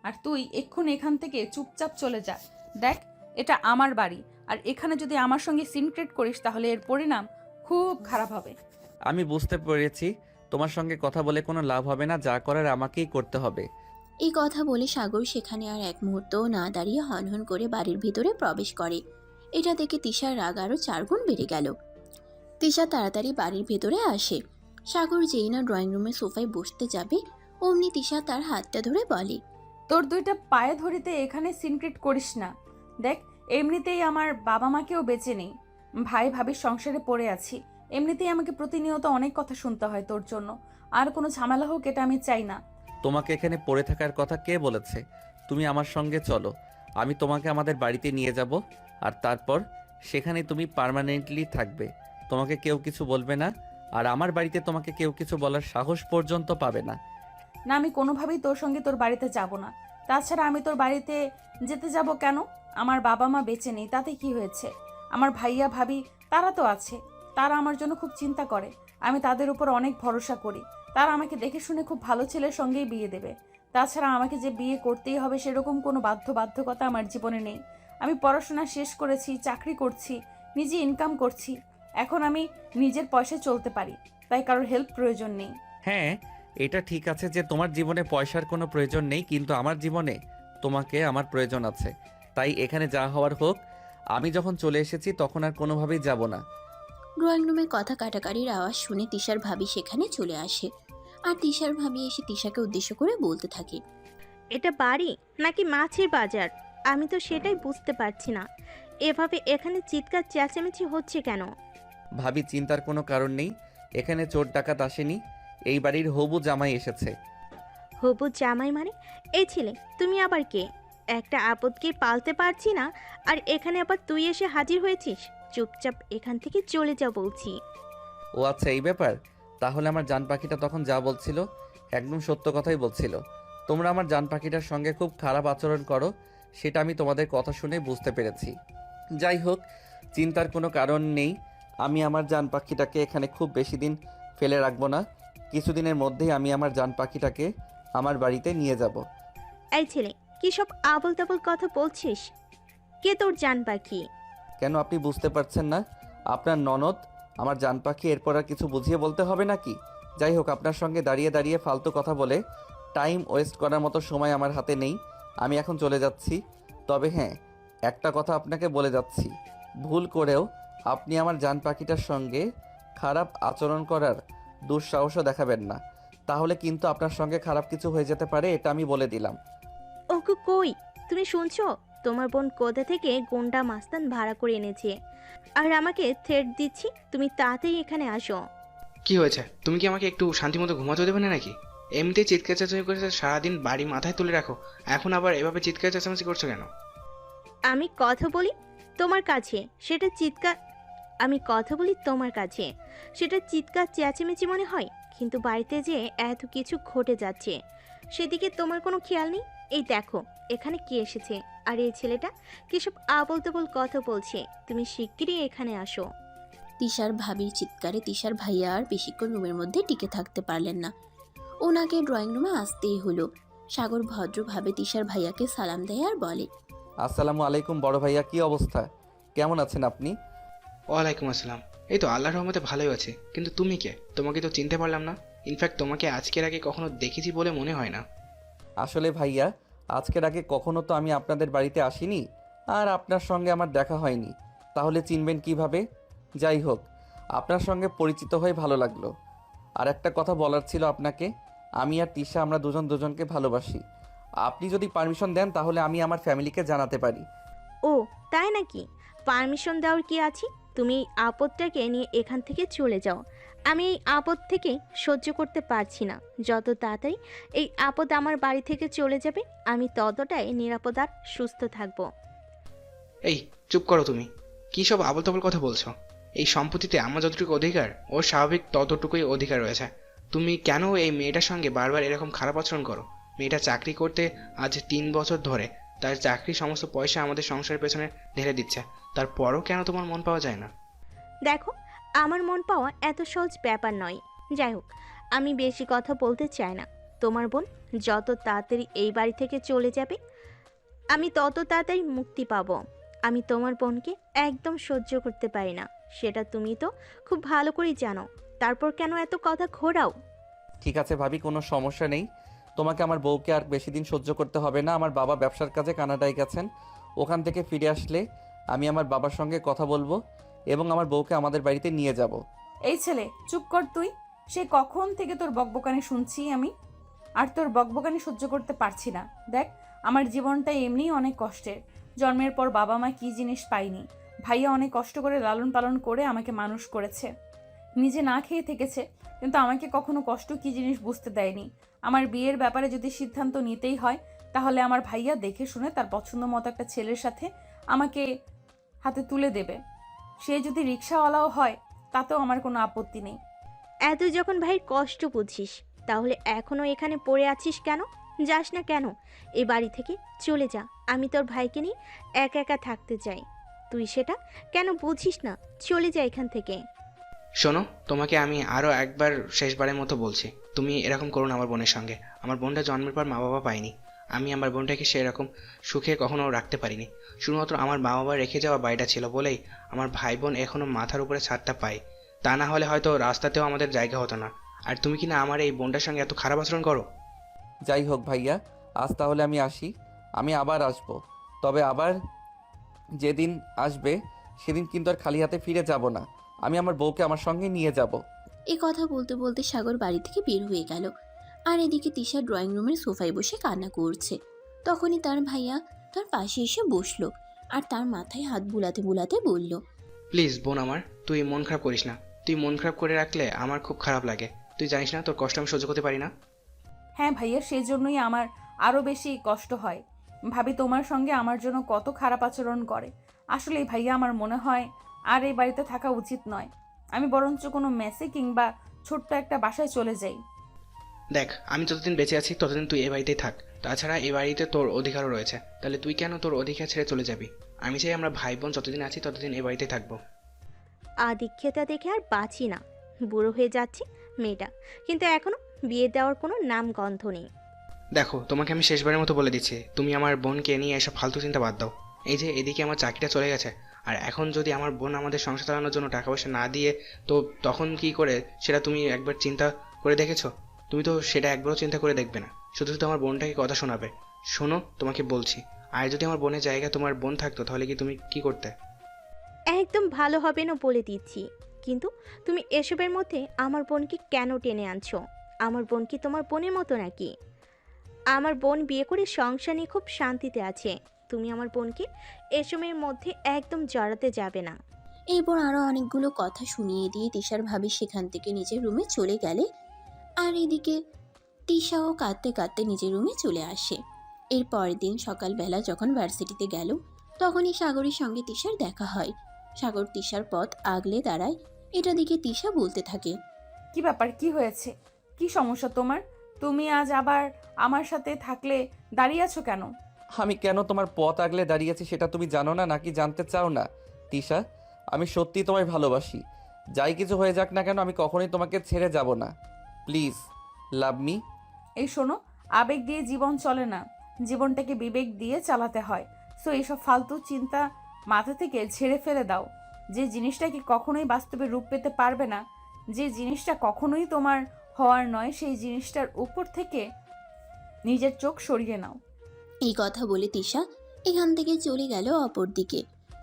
S1: আর তুই এক্ষুনি এখান থেকে চুপচাপ চলে যা। দেখ, এটা আমার বাড়ি, আর এখানে যদি আমার সঙ্গে সিনক্রেট করিস তাহলে এর পরিণাম খুব খারাপ হবে।
S2: আমি বুঝতে পেরেছি, তোমার সঙ্গে কথা বলে কোনো লাভ হবে না, যা করার আমাকেই করতে হবে।
S3: এই কথা বলে সাগর সেখানে আর এক মুহূর্তও না দাঁড়িয়ে হনহন করে বাড়ির ভিতরে প্রবেশ করে। এটা দেখে তিশার রাগ আরও 4 গুণ বেড়ে গেল। তিশা তাড়াতাড়ি বাড়ির ভেতরে আসে। সাগর যেই না ড্রয়িং রুমের সোফায় বসতে যাবে, অমনি তিশা তার হাতটা ধরে বলে,
S1: তোর দুইটা পায়ে ধরিতে এখানে সিনক্রেট করিস না। দেখ, এমনিতেই আমার বাবা মাকেও বেঁচে নেই, ভাই ভাবির সংসারে পড়ে আছি। এমনিতেই আমাকে প্রতিনিয়ত অনেক কথা শুনতে হয় তোর জন্য। আর কোনো ঝামেলা হোক এটা আমি চাই না।
S2: তোমাকে এখানে পড়ে থাকার কথা কে বলেছে? তুমি আমার সঙ্গে চলো, আমি তোমাকে আমাদের বাড়িতে নিয়ে যাব, আর তারপর সেখানে তুমি পার্মানেন্টলি থাকবে। তোমাকে কেউ কিছু বলবে না, আর আমার বাড়িতে তোমাকে কেউ কিছু বলার সাহস পর্যন্ত পাবে না।
S1: না, আমি কোনোভাবেই তোর সঙ্গে তোর বাড়িতে যাব না। তাছাড়া আমি তোর বাড়িতে যেতে যাব কেন? আমার বাবা মা বেঁচে নেই, তাতে কি হয়েছে? আমার ভাইয়া ভাবি তারা তো আছে, তারা আমার জন্য খুব চিন্তা করে। আমি তাদের উপর অনেক ভরসা করি। তারা আমাকে দেখে শুনে খুব ভালো ছেলের সঙ্গেই বিয়ে দেবে। তাছাড়া আমাকে যে বিয়ে করতেই হবে সেরকম কোনো বাধ্যবাধকতা আমার জীবনে নেই। আমি পড়াশোনা শেষ করেছি, চাকরি করছি, নিজে ইনকাম করছি। এখন আমি নিজের পয়সায় চলতে পারি, তাই কারোর হেল্প প্রয়োজন নেই।
S2: হ্যাঁ, এটা ঠিক আছে যে তোমার জীবনে পয়সার কোনো প্রয়োজন নেই, কিন্তু আমার জীবনে তোমাকে আমার প্রয়োজন আছে। তাই এখানে যা হওয়ার হোক, আমি যখন চলে এসেছি তখন আর কোনোভাবেই যাব না।
S3: ড্রয়িং রুমে কথা কাটাকাটির আওয়াজ শুনে তিশার ভাবি সেখানে চলে আসে আর তিশার ভাবি এসে তিশাকে উদ্দেশ্য করে বলতে থাকে।
S7: এটা বাড়ি নাকি মাছের বাজার? আমি তো সেটাই বুঝতে পারছি না। এভাবে এখানে চিৎকার চেঁচামেচি হচ্ছে কেন?
S2: ভাবি, চিন্তার কোনো কারণ নেই। এখানে চোর ডাকাত আসেনি, এই বাড়ির হবু জামাই এসেছে।
S7: হবু জামাই মানে? এই ছেলে, তুমি আবার কে? একটা আপদকে পালতে পারছি না, আর এখানে আবার তুই এসে হাজির হয়েছিস। চুপচাপ এখান থেকে চলে যা বলছি।
S2: ও আচ্ছা, এই ব্যাপার। তাহলে আমার জান পাখিটা তখন যা বলছিল একদম সত্য কথাই বলছিল। তোমরা আমার জান পাখিটার সঙ্গে খুব খারাপ আচরণ করো, সেটা আমি তোমাদের কথা শুনে বুঝতে পেরেছি। যাই হোক, চিন্তার কোনো কারণ নেই। আমি আমার জান পাখিটাকে এখানে খুব বেশি দিন ফেলে রাখবো না। কিছুদিনের মধ্যেই আমি আমার জান পাখিটাকে আমার বাড়িতে নিয়ে যাব।
S7: এই ছেলে, কি সব আবল তাবল কথা বলছিস? কে তোর জান পাখি?
S2: কেন, আপনি বুঝতে পারছেন না? আপনার ননদ আমার জান পাখি। এরপর আর কিছু বুঝিয়ে বলতে হবে নাকি? যাই হোক, আপনার সঙ্গে দাঁড়িয়ে দাঁড়িয়ে ফালতু কথা বলে টাইম ওয়েস্ট করার মতো সময় আমার হাতে নেই। আমি এখন চলে যাচ্ছি। তবে হ্যাঁ, একটা কথা আপনাকে বলে যাচ্ছি, ভুল করেও আপনি আমার জান পাখিটার সঙ্গে খারাপ আচরণ করার দুঃসাহসও দেখাবেন না, তাহলে কিন্তু আপনার সঙ্গে খারাপ কিছু হয়ে যেতে পারে, এটা আমি বলে দিলাম।
S7: ওকে কই? তুমি শুনছো? তোমার বোন কোথা থেকে গুন্ডা মাস্তান ভাড়া করে এনেছে, আর আমাকে থ্রেট দিচ্ছি। তুমি তাড়াতাড়ি এখানে আসো।
S8: কি হয়েছে? তুমি কি আমাকে একটু শান্তিমতো ঘুমাতে দেবে না নাকি? এমনিতেই চিৎকার চেঁচামেচি করেছে, সারাদিন বাড়ি মাথায় তুলে রাখো, এখন আবার এভাবে চিৎকার চেঁচামেচি করছো কেন?
S7: আমি কথা বলি তোমার কাছে, সেটা চিৎকার আমি কথা বলি তোমার কাছে, সেটা চিৎকার চেঁচামেচি মনে হয়। কিন্তু বাড়িতে যে এত কিছু ঘটে যাচ্ছে, সেদিকে তোমার কোনো খেয়াল নেই। এই দেখো, এখানে কে এসেছে, আর এই ছেলেটা কি সব আবল তাবল কথা বলছে। তুমি শিগগিরই এখানে আসো।
S3: তিশার ভাবির চিৎকারে তিশার ভাইয়া আর বেশিক্ষণ রুমের মধ্যে টিকে থাকতে পারলেন না। ওনাকে ড্রয়িং রুমে আসতেই হলো। সাগর ভদ্রভাবে তিশার ভাইয়াকে সালাম দেয় আর বলে,
S2: আসসালামু আলাইকুম বড় ভাইয়া, কি অবস্থা? কেমন আছেন আপনি?
S8: ওয়ালাইকুম আসসালাম। এই তো আল্লাহর রহমতে ভালোই আছে। কিন্তু তুমি কে? তোমাকে তো চিনতে পারলাম না। ইনফ্যাক্ট তোমাকে আজকের আগে কখনো দেখেছি বলে মনে হয় না।
S2: আসলে ভাইয়া, আজকের আগে কখনো তো আমি আপনাদের বাড়িতে আসিনি, আর আপনার সঙ্গে আমার দেখা হয়নি, তাহলে চিনবেন কিভাবে? যাই হোক, আপনার সঙ্গে পরিচিত হয়ে ভালো লাগলো। আর একটা কথা বলার ছিল আপনাকে, আমি আর তিশা আমরা দুজন দুজনকে ভালোবাসি। আপনি যদি পারমিশন দেন তাহলে আমি আমার ফ্যামিলিকে জানাতে পারি।
S7: ও তাই নাকি? পারমিশন দেওয়ার কি আছে? তুমি এই আপদটাকে নিয়ে এখান থেকে চলে যাও। আমি এই আপদ থেকে সহ্য করতে পারছি না। যত তাড়াতাড়ি এই আপদ আমার বাড়ি থেকে চলে যাবে, আমি ততটাই নিরাপদ আর সুস্থ থাকবো।
S8: এই চুপ করো তুমি। কি সব আবল তাবল কথা বলছো? এই সম্পত্তিতে আমার যতটুকু অধিকার, ওর স্বাভাবিক ততটুকুই অধিকার রয়েছে। তুমি কেন এই মেয়েটার সঙ্গে বারবার এরকম খারাপ আচরণ করো? মেয়েটা চাকরি করতে আজ 3 বছর ধরে, তার চাকরির সমস্ত পয়সা আমাদের সংসারের পেছনে ঢেলে দিচ্ছে, তারপরও কেন তোমার মন পাওয়া যায় না?
S7: দেখো, আমার মন পাওয়া এত সহজ ব্যাপার নয়। যাই হোক, আমি বেশি কথা বলতে চাই না। তোমার বোন যত তাড়াতাড়ি এই বাড়ি থেকে চলে যাবে, আমি তত তাড়াতাড়ি মুক্তি পাবো। আমি তোমার বোনকে একদম সহ্য করতে পারি না, সেটা তুমি তো খুব ভালো করেই জানো। তারপর কেন এত কথা ঘোরাও?
S2: ঠিক আছে ভাবি, কোনো সমস্যা নেই। তোমাকে আমার বউকে আর বেশি দিন সহ্য করতে হবে না। আমার বাবা ব্যবসার কাজে কানাডায় গেছেন, ওখান থেকে ফিরে আসলে আমি আমার বাবার সঙ্গে কথা বলবো এবং আমার বউকে আমাদের বাড়িতে নিয়ে যাব।
S1: এই ছেলে, চুপ কর তুই। সে কখন থেকে তোর বকবকানি শুনছি আমি, আর তোর বকবকানি সহ্য করতে পারছি না। দেখ, আমার জীবনটা এমনিই অনেক কষ্টের। জন্মের পর বাবা মা কি জিনিস পাইনি। ভাইয়া অনেক কষ্ট করে লালন পালন করে আমাকে মানুষ করেছে, নিজে না খেয়ে থেকেছে, কিন্তু আমাকে কখনো কষ্ট কি জিনিস বুঝতে দেয়নি। আমার বিয়ের ব্যাপারে যদি সিদ্ধান্ত নিতেই হয়, তাহলে আমার ভাইয়া দেখে শুনে তার পছন্দ মতো একটা ছেলের সাথে আমাকে হাতে তুলে দেবে। সে যদি রিক্সাওয়ালাও হয়, তাতেও আমার কোনো আপত্তি নেই।
S7: এত যখন ভাই কষ্ট বুঝিস, তাহলে এখনো এখানে পড়ে আছিস কেন? যাস না কেন এই বাড়ি থেকে? চলে যা। আমি তোর ভাইকে নিয়ে একা একা থাকতে চাই। তুই সেটা কেন বুঝিস না? চলে যা এখান থেকে।
S8: শোনো, তোমাকে আমি আরও একবার শেষবারের মতো বলছি, তুমি এরকম করো না আমার বোনের সঙ্গে। আমার বোনটা জন্মের পর মা বাবা পায়নি। আমি আমার বোনটাকে সেরকম সুখে কখনো রাখতে পারিনি। শুধুমাত্র আমার মা বাবা রেখে যাওয়া বাড়িটা ছিল বলেই আমার ভাই বোন এখনও মাথার উপরে ছাদটা পায়। তা না হলে হয়তো রাস্তাতেও আমাদের জায়গা হতো না। আর তুমি কি না আমার এই বোনটার সঙ্গে এত খারাপ আচরণ করো?
S2: যাই হোক ভাইয়া, আজ তাহলে আমি আসি। আমি আবার আসব, তবে আবার যেদিন আসবে সেদিন কিন্তু আর খালি হাতে ফিরে যাব না। আমি আমার বউকে আমার সঙ্গে নিয়ে যাব।
S3: এ কথা বলতে বলতে সাগর বাড়ি থেকে বের হয়ে গেল। আর এদিকে তিশা ড্রয়িং রুমের সোফায় বসে কান্না করছে। তখনই তার ভাইয়া তার পাশে এসে বসলো আর তার মাথায় হাত বুলাতে বুলাতে বলল,
S8: প্লিজ বোন আমার, তুই মন খারাপ করিস না। তুই মন খারাপ করে রাখলে আমার খুব খারাপ লাগে। তুই জানিস না তোর কষ্ট আমি সহ্য করতে পারি না।
S1: হ্যাঁ ভাইয়া, সেই জন্যই আমার আরও বেশি কষ্ট হয়। ভাবি তোমার সঙ্গে আমার জন্য কত খারাপ আচরণ করে। আসলে ভাইয়া, আমার মনে হয় আর এই বাড়িতে থাকা উচিত নয়। আমি বরঞ্চ কোনো মেসে কিংবা ছোট্ট একটা বাসায় চলে যাই।
S8: দেখ, আমি যতদিন বেঁচে আছি ততদিন তুই এ বাড়িতেই থাক। তাছাড়া এ বাড়িতে তোর অধিকারও রয়েছে। তাহলে তুই কেন তোর অধিকার ছেড়ে চলে যাবি? আমি চাই আমরা ভাই বোন যতদিন আছি ততদিন এ বাড়িতেই থাকবো।
S7: আদিক্ষেতা দেখে আর বাঁচি না। বুড়ো হয়ে যাচ্ছে মেয়েটা, কিন্তু এখনো বিয়ে দেওয়ার কোনো নাম গন্ধ নেই।
S8: দেখো, তোমাকে আমি শেষবারের মতো বলে দিচ্ছি, তুমি আমার বোনকে নিয়ে এসব ফালতু চিন্তা বাদ দাও। এই যে এদিকে আমার চাকরিটা চলে গেছে, আর এখন যদি আমার বোন আমাদের সংসার চালানোর জন্য টাকা পয়সা না দিয়ে, তো তখন কি করে সেটা তুমি একবার চিন্তা করে দেখেছো? তুমি তো সেটা একবারও চিন্তা করে দেখবে না, শুধু শুধু আমার বোনটাকে কথা শোনাবে। শোনো, তোমাকে বলছি, আর যদি আমার বোনের জায়গায় তোমার বোন থাকতো তাহলে কি তুমি কি করতে?
S7: একদম ভালো হবে না বলে দিচ্ছি। কিন্তু তুমি এসবের মধ্যে আমার বোনকে কেন টেনে আনছো? আমার বোন কি তোমার বোনের মতো নাকি? আমার বোন বিয়ে করে সংসার নিয়ে খুব শান্তিতে আছে। তুমি আমার বোনকে এসবের মধ্যে একদম জড়াতে যাবে না।
S3: এরপর আরো অনেকগুলো কথা শুনিয়ে দিয়ে তিশার ভাবি সেখান থেকে নিজের রুমে চলে গেলে। আর এদিকে তিশাও কাঁদতে কাঁদতে নিজের রুমে চলে আসে। এর পরের দিন সকালবেলা যখন ভার্সিটিতে গেল, তখনই সাগরের সঙ্গে তিশার দেখা হয়। সাগর তিশার পথ আগলে দাঁড়ায়। এটা দেখে তিশা বলতে থাকে,
S1: কি ব্যাপার, কি হয়েছে, কি সমস্যা তোমার? তুমি আজ আবার আমার সাথে থাকলে দাঁড়িয়ে আছো কেন?
S2: আমি কেন তোমার পথ আগলে দাঁড়িয়েছি সেটা তুমি জানো না, নাকি জানতে চাও না? তিশা, আমি সত্যি তোমায় ভালোবাসি। যাই কিছু হয়ে যাক না কেন, আমি কখনোই তোমাকে ছেড়ে যাব না। Please love me.
S1: এই শোনো, আবেগ দিয়ে জীবন চলে না, জীবনটাকে বিবেক দিয়ে চালাতে হয়। সো এইসব ফালতু চিন্তা মাথা থেকে ঝেড়ে ফেলে দাও। যে জিনিসটা কি কখনোই বাস্তবে রূপ পেতে পারবে না, যে জিনিসটা কখনোই তোমার হওয়ার নয়, সেই জিনিসটার উপর থেকে নিজের চোখ সরিয়ে নাও।
S3: এই কথা বলে তিশা এখান থেকে চলে গেল অপর দিকে।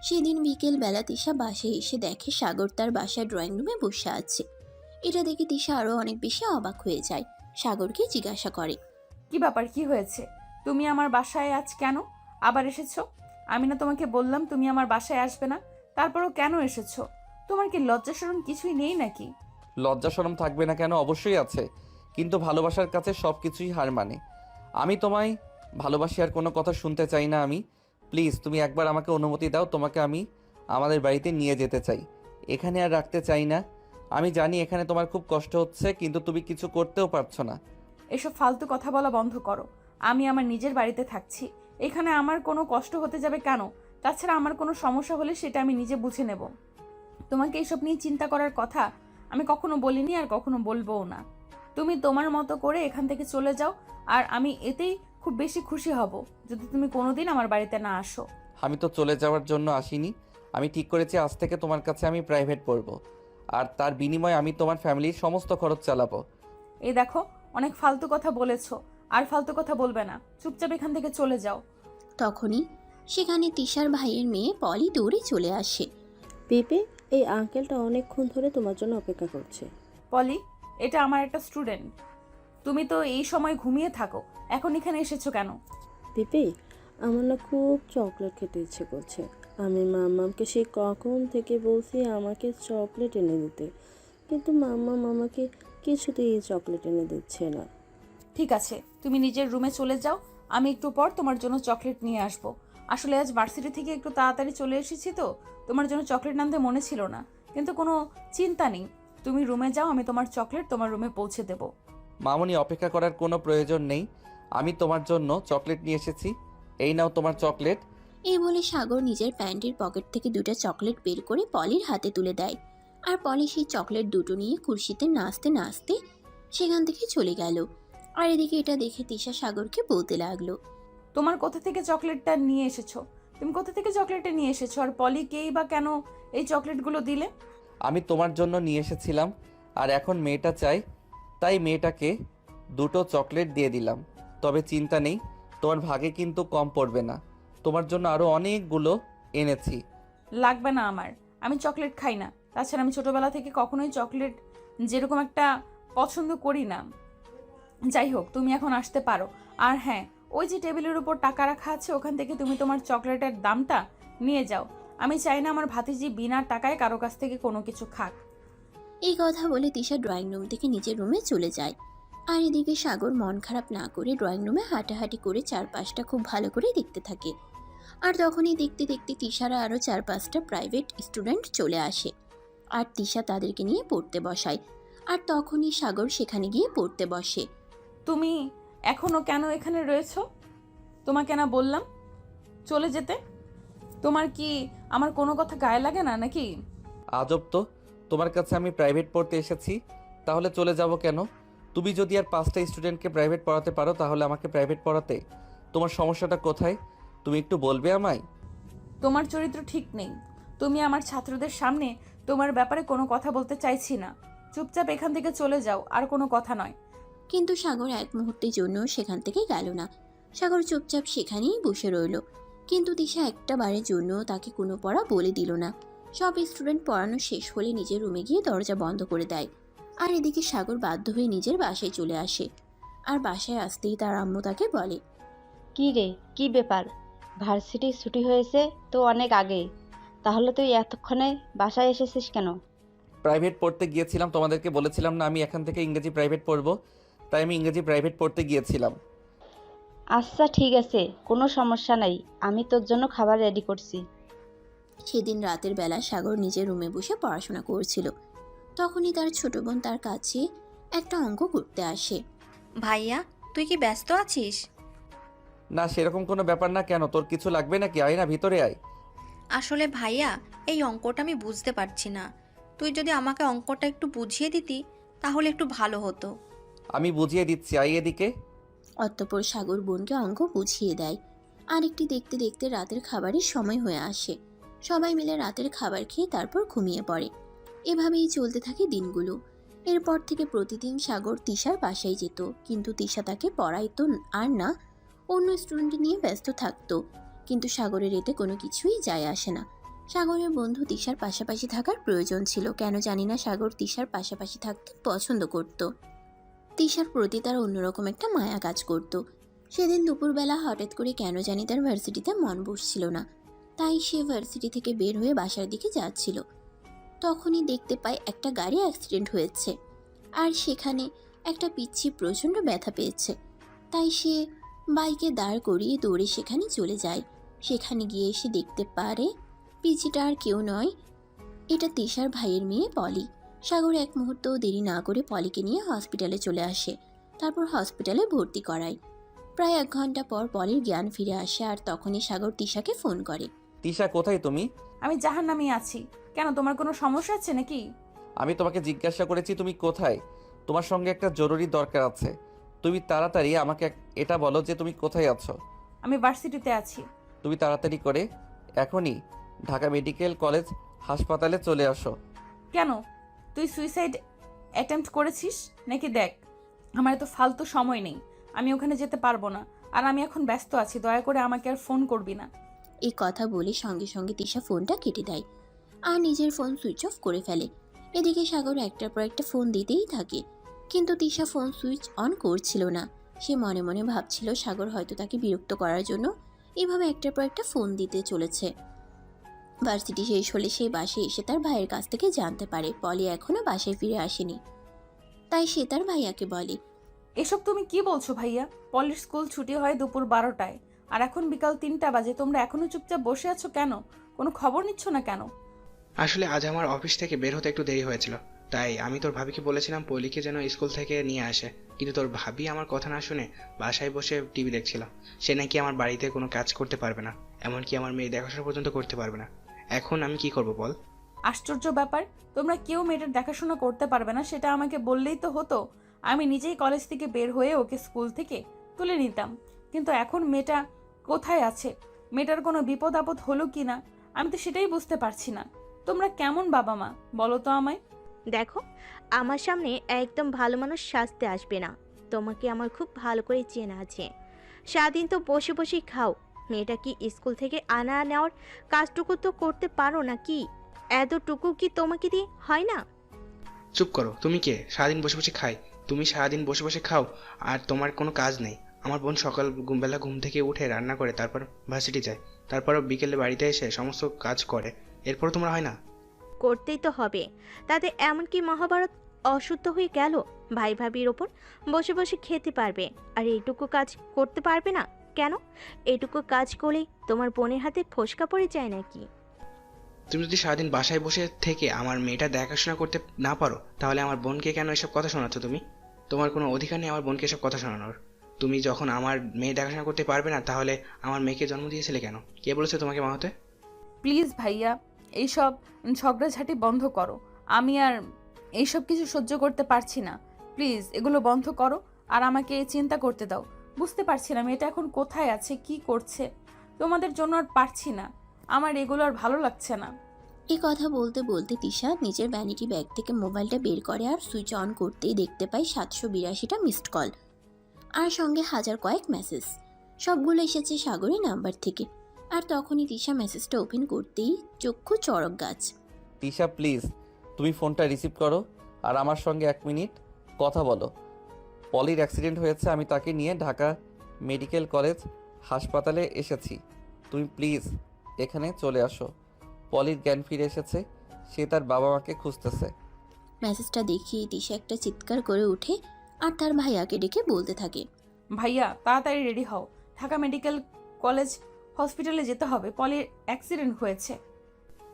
S3: সেদিন বিকেল বেলা তিশা বাসায় এসে দেখে সাগর তার বাসার ড্রয়িং রুমে বসে আছে। এটা দেখে তিশা আরো অনেক বেশি অবাক হয়ে যায়। সাগরকে জিজ্ঞাসা করে,
S1: কি ব্যাপার, কি হয়েছে? তুমি আমার বাসায় আজ কেন আবার এসেছো? আমি না তোমাকে বললাম তুমি আমার বাসায় আসবে না? তারপরও কেন এসেছো? তোমার কি লজ্জা শরম কিছুই নেই নাকি?
S2: লজ্জা শরম থাকবে না কেন? অবশ্যই আছে, কিন্তু ভালোবাসার কাছে সব কিছুই হার মানে। আমি তোমায় ভালোবাসি, আর কোনো কথা শুনতে চাই না আমি। প্লিজ তুমি একবার আমাকে অনুমতি দাও, তোমাকে আমি আমাদের বাড়িতে নিয়ে যেতে চাই। এখানে আর রাখতে চাই না। আমি জানি এখানে তোমার খুব কষ্ট হচ্ছে, কিন্তু তুমি কিছু করতেও পারছো না।
S1: এসব ফালতু কথা বলা বন্ধ করো। আমি আমার নিজের বাড়িতে থাকছি, এখানে আমার কোনো কষ্ট হতে যাবে কেন? তাছাড়া আমার কোনো সমস্যা হলে সেটা আমি নিজে বুঝে নেব। তোমাকে এসব নিয়ে চিন্তা করার কথা আমি কখনো বলিনি, আর কখনো বলবোও না। তুমি তোমার মতো করে এখান থেকে চলে যাও, আর আমি এতেই খুব বেশি খুশি হব যদি তুমি কোনোদিন আমার বাড়িতে না আসো।
S2: আমি তো চলে যাওয়ার জন্য আসিনি। আমি ঠিক করেছি আজ থেকে তোমার কাছে আমি প্রাইভেট পড়বো, আর তার বিনিময়ে আমি তোমার ফ্যামিলির সমস্ত খরচ চালাবো।
S1: এই দেখো, অনেক ফালতু কথা বলেছো, আর ফালতু কথা বলবে না। চুপচাপ এখান থেকে চলে যাও।
S3: তখনই সেখানে তিশার ভাইয়ের মেয়ে পলি দৌড়ে চলে আসে।
S9: পেপে, এই আঙ্কেলটা অনেকক্ষণ ধরে তোমার জন্য অপেক্ষা করছে।
S1: পলি, এটা আমার একটা স্টুডেন্ট। তুমি তো এই সময় ঘুমিয়ে থাকো, এখন এখানে এসেছো কেন?
S9: পেপে, আমার না খুব চকলেট খেতে ইচ্ছে করছে। আমি মাম্মামকে সেই কখন থেকে বলছি আমাকে চকলেট এনে দিতে, কিন্তু মাম্মাম আমাকে কিছুতেই চকলেট এনে দিচ্ছে না।
S1: ঠিক আছে, তুমি নিজের রুমে চলে যাও, আমি একটু পর তোমার জন্য চকলেট নিয়ে আসবো। আসলে আজ ভার্সিটি থেকে একটু তাড়াতাড়ি চলে এসেছি তো, তোমার জন্য চকলেট আনতে মনে ছিল না। কিন্তু কোনো চিন্তা নেই, তুমি রুমে যাও, আমি তোমার চকলেট তোমার রুমে পৌঁছে দেবো।
S2: মামুনি, অপেক্ষা করার কোনো প্রয়োজন নেই। আমি তোমার জন্য চকলেট নিয়ে এসেছি। এই নাও তোমার চকলেট।
S3: এই বলে সাগর নিজের প্যান্টের পকেট থেকে দুটো চকলেট বের করে পলির হাতে তুলে দেয়। আর পলি সেই চকলেট দুটো নিয়ে কুর্সিতে নাচতে নাচতে সেখান থেকে চলে গেল। আর এদিকে এটা দেখে তিশা সাগরকে বলতে লাগলো,
S1: তোমার কোথা থেকে চকলেটটা নিয়ে এসেছো? তুমি কোথা থেকে চকলেটটা নিয়ে এসেছো? আর পলিকেই বা কেন এই চকলেটগুলো দিলে?
S2: আমি তোমার জন্য নিয়ে এসেছিলাম, আর এখন মেয়েটা চাই, তাই মেয়েটাকে দুটো চকলেট দিয়ে দিলাম। তবে চিন্তা নেই, তোমার ভাগে কিন্তু কম পড়বে না। তোমার জন্য আরও অনেকগুলো এনেছি।
S1: লাগবে না আমার, আমি চকলেট খাই না। তাছাড়া আমি ছোটোবেলা থেকে কখনোই চকলেট যেরকম একটা পছন্দ করি না। যাই হোক, তুমি এখন আসতে পারো। আর হ্যাঁ, ওই যে টেবিলের উপর টাকা রাখা আছে, ওখান থেকে তুমি তোমার চকলেটের দামটা নিয়ে যাও। আমি চাই না আমার ভাতিজি বিনা টাকায় কারো কাছ থেকে কোনো কিছু খাক।
S3: এই কথা বলে তিশা ড্রয়িং রুম থেকে নিজের রুমে চলে যায়। আর এদিকে সাগর মন খারাপ না করে ড্রয়িং রুমে হাঁটাহাঁটি করে চারপাশটা খুব ভালো করে দেখতে থাকে। আর তখনই দেখতে দেখতে তিশারা আরও 4-5টা প্রাইভেট স্টুডেন্ট চলে আসে। আর তিশা তাদেরকে নিয়ে পড়তে বসায়। আর তখনই সাগর সেখানে গিয়ে পড়তে বসে।
S1: তুমি এখনো কেন এখানে রয়েছো? তোমাকে না বললাম চলে যেতে? তোমার কি আমার কোনো কথা গায়ে লাগে না নাকি?
S2: আজব তো, তোমার কাছে আমি প্রাইভেট পড়তে এসেছি, তাহলে চলে যাব কেন? তুমি যদি আর 5টা স্টুডেন্টকে প্রাইভেট পড়াতে পারো তাহলে আমাকে প্রাইভেট পড়াতে তোমার সমস্যাটা কোথায়? তুমি একটু বলবে আমায়?
S1: তোমার চরিত্র ঠিক নেই। তুমি আমার ছাত্রদের সামনে তোমার ব্যাপারে কোনো কথা বলতে চাইছি না। চুপচাপ এখান থেকে চলে যাও, আর কোনো কথা নয়।
S3: কিন্তু সাগর এক মুহূর্তের জন্য সেখান থেকে গেল না। সাগর চুপচাপ সেখানেই বসে রইল। কিন্তু তিশা একটা বারের জন্য তাকে কোনো পড়া বলে দিল না। সব স্টুডেন্ট পড়ানো শেষ হলে নিজের রুমে গিয়ে দরজা বন্ধ করে দেয়। আর এদিকে সাগর বাধ্য হয়ে নিজের বাসায় চলে আসে। আর বাসায় আসতেই তার আম্মু তাকে বলে,
S10: কি রে, কি ব্যাপার? ভার্সিটি ছুটি হয়েছে তো অনেক আগে, তাহলে তুই এতক্ষণে বাসায় এসেছিস কেন?
S2: প্রাইভেট পড়তে গিয়েছিলাম, তোমাদেরকে বলেছিলাম না আমি এখান থেকে ইংরেজি প্রাইভেট পড়বো, তাই আমি ইংরেজি প্রাইভেট পড়তে গিয়েছিলাম।
S10: আচ্ছা ঠিক আছে, কোনো সমস্যা নাই, আমি তোর জন্য খাবার রেডি করছি।
S3: সেদিন রাতের বেলা সাগর নিজের রুমে বসে পড়াশোনা করছিল। তখনই তার ছোট বোন তার কাছে একটা অঙ্ক করতে আসে।
S11: ভাইয়া, তুই কি ব্যস্ত আছিস?
S2: না, সেরকম কোনো ব্যাপার না। কেন, তোর কিছু লাগবে নাকি? আয় না, ভিতরে আয়।
S11: আসলে ভাইয়া, এই অঙ্কটা আমি বুঝতে পারছি না। তুই যদি আমাকে অঙ্কটা একটু বুঝিয়ে দিতি তাহলে একটু ভালো হতো।
S2: আমি বুঝিয়ে দিচ্ছি, আয় এদিকে।
S3: অতঃপর সাগর বোনকে অঙ্ক বুঝিয়ে দেয়। আরেকটি দেখতে দেখতে রাতের খাবারের সময় হয়ে আসে। সবাই মিলে রাতের খাবার খেয়ে তারপর ঘুমিয়ে পড়ে। এভাবেই চলতে থাকে দিনগুলো। এরপর থেকে প্রতিদিন সাগর তিশার বাসায় যেত, কিন্তু তিশা তাকে পড়াইতো আর না, অন্য স্টুডেন্ট নিয়ে ব্যস্ত থাকতো। কিন্তু সাগরের এতে কোনো কিছুই যায় আসে না। সাগরের বন্ধু তিশার পাশাপাশি থাকার প্রয়োজন ছিল, কেন জানি না সাগর তিশার পাশাপাশি থাকতে পছন্দ করত। তিশার প্রতি তার অন্যরকম একটা মায়া কাজ করত। সেদিন দুপুরবেলা হঠাৎ করে কেন জানি তার ভার্সিটিতে মন বসছিল না, তাই সে ভার্সিটি থেকে বের হয়ে বাসার দিকে যাচ্ছিল। তখনই দেখতে পায় একটা গাড়ি অ্যাক্সিডেন্ট হয়েছে, আর সেখানে একটা পিচ্চি প্রচণ্ড ব্যথা পেয়েছে। তাই সে বাইকে দাঁড় করিয়ে দৌড়ে সেখানে চলে যায়। সেখানে গিয়ে এসে দেখতে পারে পিচ্চিটা আর কেউ নয়, এটা তিশার ভাইয়ের মেয়ে পলি। সাগর এক মুহূর্তও দেরি না করে পলিকে নিয়ে হসপিটালে চলে আসে। তারপর হসপিটালে ভর্তি করায়। প্রায় 1 ঘন্টা পর পলির জ্ঞান ফিরে আসে, আর তখনই সাগর তিশাকে ফোন করে।
S2: তিশা, কোথায় তুমি?
S1: আমি জাহান্নামে আছি। কেন, তোমার কোনো সমস্যা আছে নাকি?
S2: আমি তোমাকে জিজ্ঞাসা করেছি তুমি কোথায়। তোমার সঙ্গে একটা জরুরি দরকার আছে। তুমি তাড়াতাড়ি আমাকে এটা বলো যে তুমি কোথায় আছো।
S1: আমি ভার্সিটিতে আছি।
S2: তুমি তাড়াতাড়ি করে এখনই ঢাকা মেডিকেল কলেজ হাসপাতালে চলে আসো।
S1: কেন, তুই সুইসাইড অ্যাটেম্প্ট করেছিস নাকি? দেখ, আমার এত ফালতু সময় নেই, আমি ওখানে যেতে পারবো না। আর আমি এখন ব্যস্ত আছি, দয়া করে আমাকে আর ফোন করবি না।
S3: এই কথা বলে সঙ্গে সঙ্গে তিশা ফোনটা কেটে দেয় আর নিজের ফোন সুইচ অফ করে ফেলে। এদিকে সাগর একটার পর একটা ফোন দিতেই থাকে, কিন্তু তিশা ফোন সুইচ অন করছিল না। সে মনে মনে ভাবছিল সাগর হয়তো তাকে বিরক্ত করার জন্য এভাবে একটার পর একটা ফোন দিতে চলেছে। ভার্সিটি শেষ হলে সেই বাসায় এসে তার ভাইয়ের কাছ থেকে জানতে পারে পলি এখনো বাসায় ফিরে আসেনি। তাই সে তার ভাইয়াকে বলে,
S1: এসব তুমি কি বলছো ভাইয়া? পলির স্কুল ছুটি হয় দুপুর 12টায়, আর এখন বিকাল 3টা বাজে। তোমরা এখনো চুপচাপ বসে আছো কেন? কোনো খবর নিচ্ছ না কেন?
S8: আসলে আজ আমার অফিস থেকে বের হতে একটু দেরি হয়েছিল, তাই আমি তোর ভাবিকে বলেছিলাম পলিকে যেন স্কুল থেকে নিয়ে আসে, কিন্তু তোর ভাবি আমার কথা না শুনে বাসায় বসে টিভি দেখছিল। সে নাকি আমার বাড়িতে কোনো কাজ করতে পারবে না, এমনকি আমার মেয়ে দেখাশোনা পর্যন্ত করতে পারবে না। এখন আমি কি করব বল?
S1: আশ্চর্য ব্যাপার, তোমরা কেউ মেয়েটার দেখাশোনা করতে পারবে না সেটা আমাকে বললেই তো হতো। আমি নিজেই কলেজ থেকে বের হয়ে ওকে স্কুল থেকে তুলে নিতাম। কিন্তু এখন মেয়েটা কোথায় আছে? মেয়েটার কোনো বিপদ আপদ হলো কি না, আমি তো সেটাই বুঝতে পারছি না। তোমরা কেমন বাবা মা বলো তো আমায়?
S7: দেখো, আমার সামনে একদম ভালো মানুষ সাজতে আসবে না। তোমাকে আমার খুব ভালো করে চেনা আছে। সারাদিন তো বসে বসেই খাও। মেয়েটা কি স্কুল থেকে আনা নেওয়ার কাজটুকু তো করতে পারো না কি? এতটুকু কি তোমাকে দিয়ে হয় না?
S8: চুপ করো। তুমি কে? সারাদিন বসে বসে খাই। তুমি সারাদিন বসে বসে খাও আর তোমার কোনো কাজ নেই। আমার বোন সকাল বেলা ঘুম থেকে উঠে রান্না করে তারপর ভার্সিটি যায়, তারপরও বিকেলে বাড়িতে এসে সমস্ত কাজ করে, এরপরও তোমার হয় না?
S7: করতেই তো হবে। তাতে এমন কি মহাভারত অশুদ্ধ হয়ে গেল? ভাই ভাবির ওপর বসে বসে খেতে পারবে আর এইটুকু কাজ করতে পারবে না কেন? এইটুকু কাজ করলেই তোমার বোনের হাতে ফোসকা পড়ে যায় নাকি?
S8: তুমি যদি সারাদিন বাসায় বসে থেকে আমার মেয়েটা দেখাশোনা করতে না পারো, তাহলে আমার বোনকে কেন এসব কথা শোনাচ্ছ তুমি? তোমার কোনো অধিকার নেই আমার বোনকে এসব কথা শোনানোর। তুমি যখন আমার মেয়ে দেখাশোনা করতে পারবে না, তাহলে আমার মেয়েকে জন্ম দিয়েছিলে কেন? কে বলেছে তোমাকে মা হতে?
S1: প্লিজ ভাইয়া, এইসব ঝগড়াঝাটি বন্ধ করো। আমি আর এইসব কিছু সহ্য করতে পারছি না। প্লিজ এগুলো বন্ধ করো আর আমাকে চিন্তা করতে দাও। বুঝতে পারছি না মেয়েটা এখন কোথায় আছে, কি করছে। তোমাদের জন্য আর পারছি না, আমার এগুলো আর ভালো লাগছে না।
S3: এই কথা বলতে বলতে তিশা নিজের ভ্যানিটি ব্যাগ থেকে মোবাইলটা বের করে আর সুইচ অন করতেই দেখতে পায় 782টা মিসড কল আর সঙ্গে হাজার কয়েক মেসেজ। সবগুলো এসেছে সাগরের নাম্বার থেকে। আর তখনই তিশা মেসেজটা ওপেন করতেই চক্ষু চড়ক গাছ।
S2: তিশা প্লিজ তুমি ফোনটা রিসিভ করো আর আমার সঙ্গে 1 মিনিট কথা বলো। পলির অ্যাক্সিডেন্ট হয়েছে, আমি তাকে নিয়ে ঢাকা মেডিকেল কলেজ হাসপাতালে এসেছি। তুমি প্লিজ এখানে চলে আসো। পলির জ্ঞান ফিরে এসেছে, সে তার বাবা মাকে খুঁজতেছে।
S3: মেসেজটা দেখিয়ে তিশা একটা চিৎকার করে ওঠে আর তার ভাইয়াকে ডেকে বলতে থাকে,
S1: ভাইয়া তাড়াতাড়ি রেডি হও, ঢাকা মেডিকেল কলেজ হসপিটালে যেতে হবে, পলির অ্যাক্সিডেন্ট হয়েছে।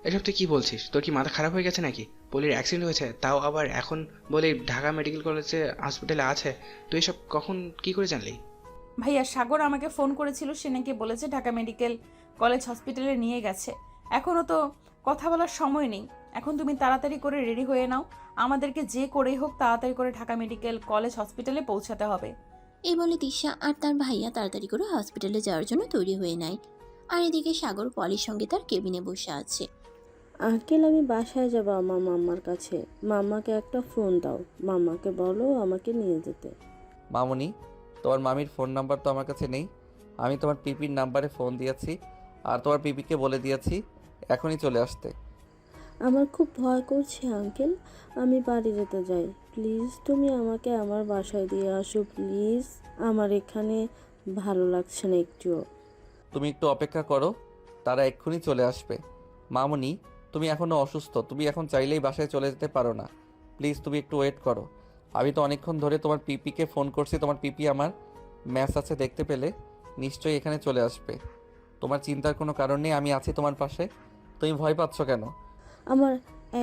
S8: এসব তুই কি বলছিস? তোর কি মাথা খারাপ হয়ে গেছে নাকি? পলির অ্যাক্সিডেন্ট হয়েছে, তাও আবার এখন বলে ঢাকা মেডিকেল কলেজে হসপিটালে আছে? তুই এসব কখন কি করে জানলি?
S1: ভাইয়া সাগর আমাকে ফোন করেছিল, সে নাকি বলেছে ঢাকা মেডিকেল কলেজ হসপিটালে নিয়ে গেছে। এখনও তো কথা বলার সময় নেই, এখন তুমি তাড়াতাড়ি করে রেডি হয়ে নাও। আমাদেরকে যে করেই হোক তাড়াতাড়ি করে ঢাকা মেডিকেল কলেজ হসপিটালে পৌঁছাতে হবে।
S3: এই বলে তিশা আর তার ভাইয়া তাড়াতাড়ি করে হসপিটালে যাওয়ার জন্য তৈরি হয়ে নেয়। আর এদিকে সাগর পলির সঙ্গে তার কেবিনে বসে আছে।
S9: আঙ্কেল, আমি বাসায় যাব আমার মাম্মার কাছে। মাম্মাকে একটা ফোন দাও, মাম্মাকে বলো আমাকে নিয়ে যেতে।
S2: মামুনি, তোমার মামির ফোন নাম্বার তো আমার কাছে নেই। আমি তোমার পিপির নাম্বারে ফোন দিয়েছি আর তোমার পিপিকে বলে দিয়েছি এখনই চলে আসতে।
S9: আমার খুব ভয় করছে আঙ্কেল, আমি বাড়ি যেতে যাই। প্লিজ তুমি আমাকে আমার বাসায় দিয়ে আসো প্লিজ। আমার এখানে ভালো লাগছে না একটুও।
S2: তুমি একটু অপেক্ষা করো, তারা এক্ষুনি চলে আসবে। মামুনি, তুমি এখনও অসুস্থ, তুমি এখন চাইলেই বাসায় চলে যেতে পারো না। প্লিজ তুমি একটু ওয়েট করো। আমি তো অনেকক্ষণ ধরে তোমার পিপিকে ফোন করছি, তোমার পিপি আমার ম্যাচ আছে দেখতে পেলে নিশ্চয়ই এখানে চলে আসবে। তোমার চিন্তার কোনো কারণ নেই, আমি আছি তোমার পাশে। তুমি ভয় পাচ্ছ কেন?
S9: আমার